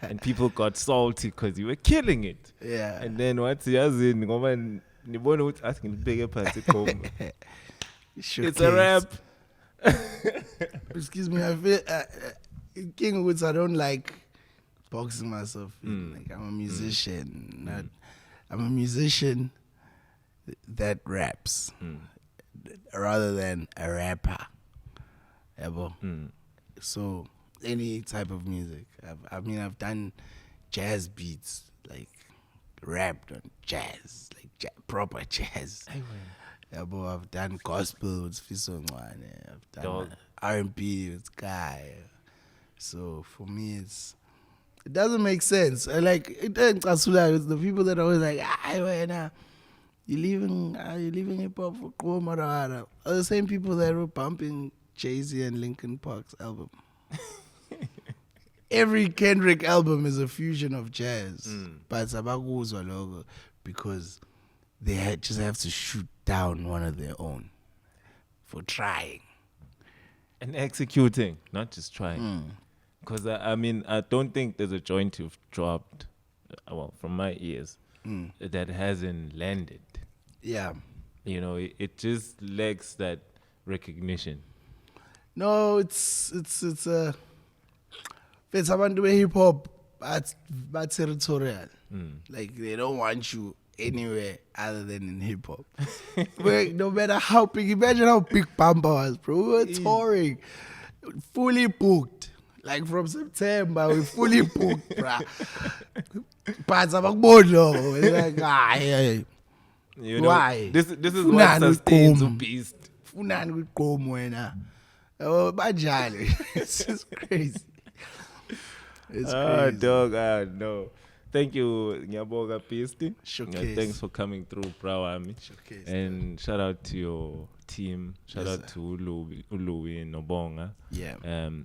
And people got salty because you were killing it. Yeah. And then what's the other thing? Nibona ukuthi asking bigger party home. It's a rap. Excuse me, I feel King Woods, I don't like boxing myself in. Like I'm a musician. I'm a musician that raps rather than a rapper. Ever. So any type of music. I've done jazz beats, like rapped on jazz, like proper jazz. Yeah, but I've done gospel with Fiso Ngwane. I've done R&B with Guy. So for me, it doesn't make sense. I like it. It's the people that are always like, you leaving hip hop for Komarara. Are the same people that were bumping Jay-Z and Linkin Park's album. Every Kendrick album is a fusion of jazz, but it's about logo because they just have to shoot down one of their own for trying and executing, not just trying. Because I don't think there's a joint you've dropped, well, from my ears, that hasn't landed. Yeah, it just lacks that recognition. No, it's abantu hip hop, but territorial. Like they don't want you anywhere other than in hip hop. No matter how big, imagine how big Bamba was, bro. We were touring, fully booked. Like from September, we fully booked, bruh. But it's like, why? This is what sustains a beast. Oh, bajali. It's just crazy. It's crazy. Dog, no. Thank you, Nyaboga Pisti. Showcase. Thanks for coming through, Prawami. Showcase. And shout out to your team. Shout out to Uluwi and Nobonga. Yeah.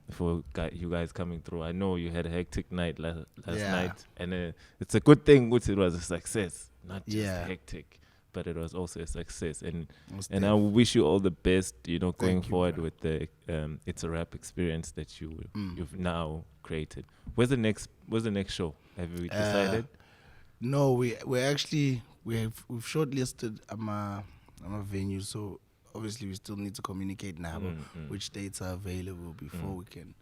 For you guys coming through. I know you had a hectic night last night, and it's a good thing which it was a success, not just hectic, but it was also a success. And I wish you all the best. Going forward with the It's a Rap experience that you've now created. Where's the next show? Have we decided? No, we've shortlisted a venue, so obviously we still need to communicate now which dates are available before we can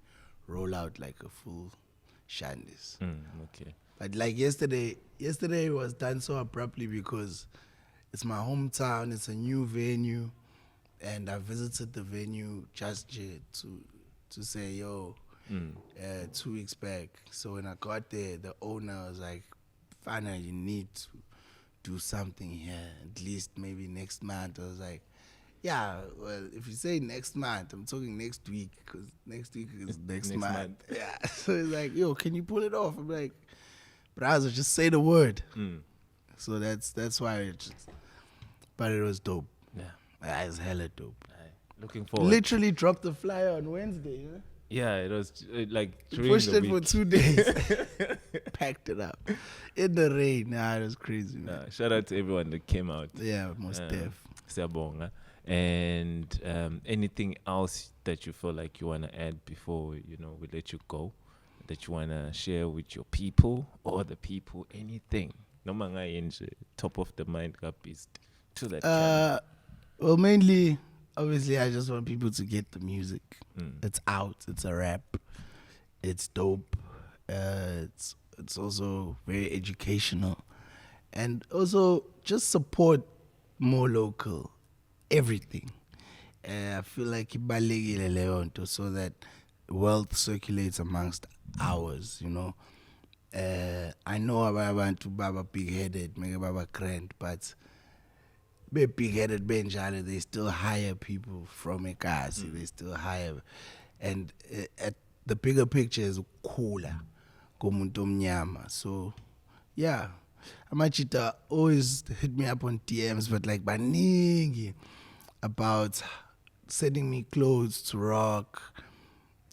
roll out like a full shandis. Okay. But like yesterday it was done so abruptly because it's my hometown, it's a new venue, and I visited the venue just to say, 2 weeks back. So when I got there, the owner was like, "Fana, you need to do something here, at least maybe next month." I was like, "Yeah, well, if you say next month, I'm talking next week, because next week is next month." Yeah. So he's like, "Yo, can you pull it off?" I'm like, "Brother, just say the word." So that's why but it was dope. Yeah. It was hella dope. Looking forward. Literally dropped the flyer on Wednesday. Yeah, it was like pushed it for 2 days. Packed it up in the rain. It was crazy. Shout out to everyone that came out. Yeah, most def. Siyabonga. And anything else that you feel like you want to add before we let you go, that you want to share with your people or the people, anything? Noma ngayenje, top of the mind beast to that channel. Well, mainly, obviously, I just want people to get the music. It's out. It's a rap. It's dope. It's also very educational, and also just support more local everything. I feel like ibalekile leyo nto so that wealth circulates amongst ours. I know abantu baba big-headed, make baba grand, but be big-headed, benjalo, they still hire people from Ekasi, they still hire, and the bigger picture is cooler. komuntu omnyama. So yeah, amachita always hit me up on DMs, but like baningi about sending me clothes to rock.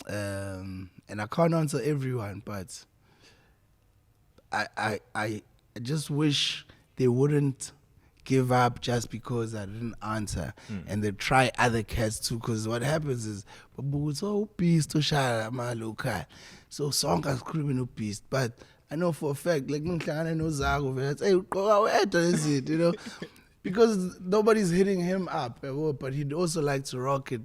And I can't answer everyone, but I just wish they wouldn't give up just because I didn't answer, and they try other cats too. Because what happens is, so beast to share my local, so song is screaming up beast, but I know for a fact, like I know Zago, hey, go ahead, is it, you know, because nobody's hitting him up, but he'd also like to rock it,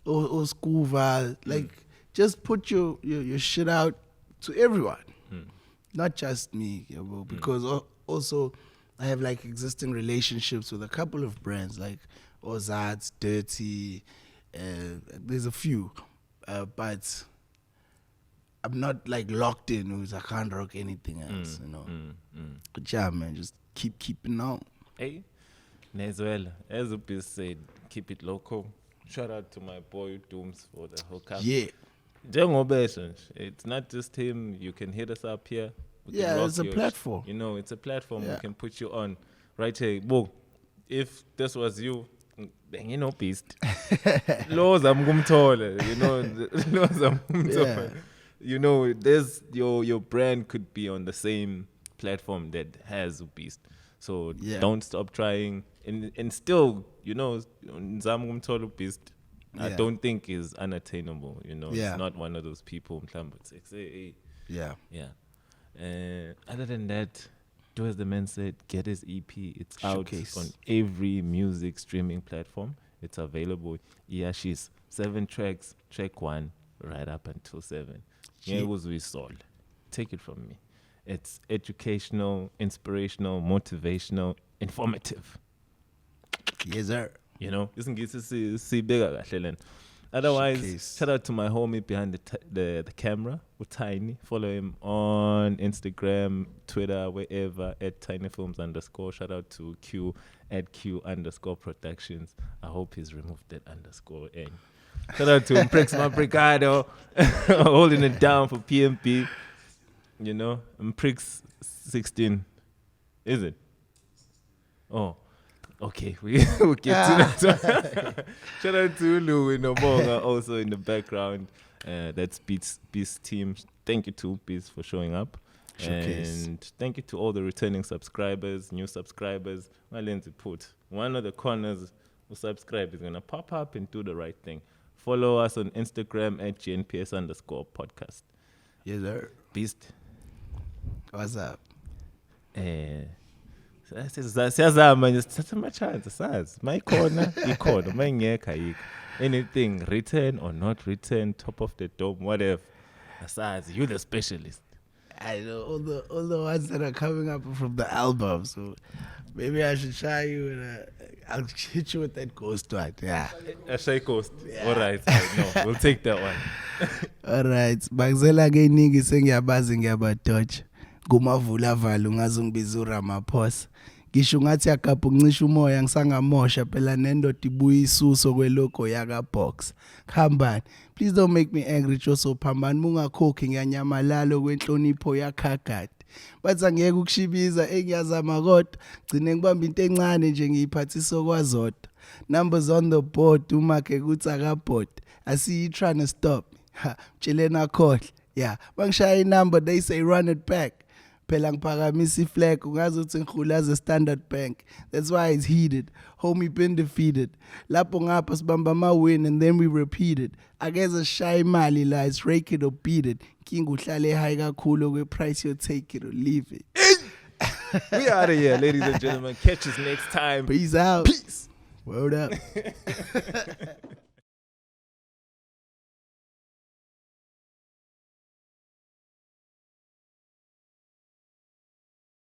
or Scuva, like just put your shit out to everyone, not just me, because also I have like existing relationships with a couple of brands like Ozad's, Dirty, there's a few, but I'm not like locked in because I can't rock anything else, you know. But yeah, man, just keeping on. Hey, Nezwell, as Upis said, keep it local. Shout out to my boy Dooms for the hookup. Yeah. It's not just him. You can hit us up here. Yeah, it's a platform. You know, it's a platform. Yeah. We can put you on right here. Well, if this was you, then you know, beast. Laws I'm gumtole. You know, laws I'm gumtole. You know, there's your brand could be on the same platform that has Beast. So don't stop trying. And still, you know, Zam gumtole Beast, I don't think is unattainable. You know, it's not one of those people. Yeah. Other than that, do as the man said, get his EP. It's Showcase. out on every music streaming platform. It's available. Yeah, she's 7 tracks, track 1, right up until 7. Yeah, it was we sold. Take it from me. It's educational, inspirational, motivational, informative. Yes, sir. You know, see bigger. Otherwise, Showcase. shout out to my homie behind the camera, with Tiny. Follow him on Instagram, Twitter, wherever, at tinyfilms_. Shout out to Q, at Q_productions. I hope he's removed that underscore. And shout out to Mprix Mapricado, holding it down for PMP. You know, Mprix 16. Is it? Oh. Okay, we'll get to that. Shout out to Lou Noboga also in the background. That's Beast's team. Thank you to Beast for showing up. Showcase. And thank you to all the returning subscribers, new subscribers. My Lindsay put one of the corners who subscribe is going to pop up and do the right thing. Follow us on Instagram at GNPS_podcast. Yes, sir. Beast. What's up? Siyazama nje sithatha ama chance sazi mayikhona ikhona mayingekho ayikho anything written or not written, top of the dome, whatever asazi, you the specialist. I know all the ones that are coming up from the album, so maybe I should try you and I'll hit you with that ghost one. Yeah. A shy ghost. All right. No, we'll take that one. All right. Bakuzela ke iningi sengiyabazi ngiyabadodge. Kumavula valo ngaze ngibiza uRamaphosa. Ngisho ngathi yakapha uncisha umoya ngisangamosha phela nendoda ibuya isuso kwelogo yaka box. Khambani. Please don't make me angry Joso phambani mungakhokhi ngiyanyamalalo kwenhlonipho yakhagadi. Bathi angeke ukushibiza engiyazama kodwa gcine ngibamba into encane nje ngiyiphathisa kwazodwa. Numbers on the board uma ke kuthi akabhod. I see you trying to stop me. Ha, mtshelena khohle. Yeah, bangishaya inumber they say run it back. Phela ngiphakamisa iflag ungazi ukuthi ngihulaza Standard Bank. That's why it's heated. Homie been defeated. Lapho ngapha sibamba ama win and then we repeat it. Akeza shaya imali la it's rake it or beat it. King uhlale high kakhulu kwe price you take it or leave it. We out of here, ladies and gentlemen. Catch us next time. Peace out. Peace. Word up.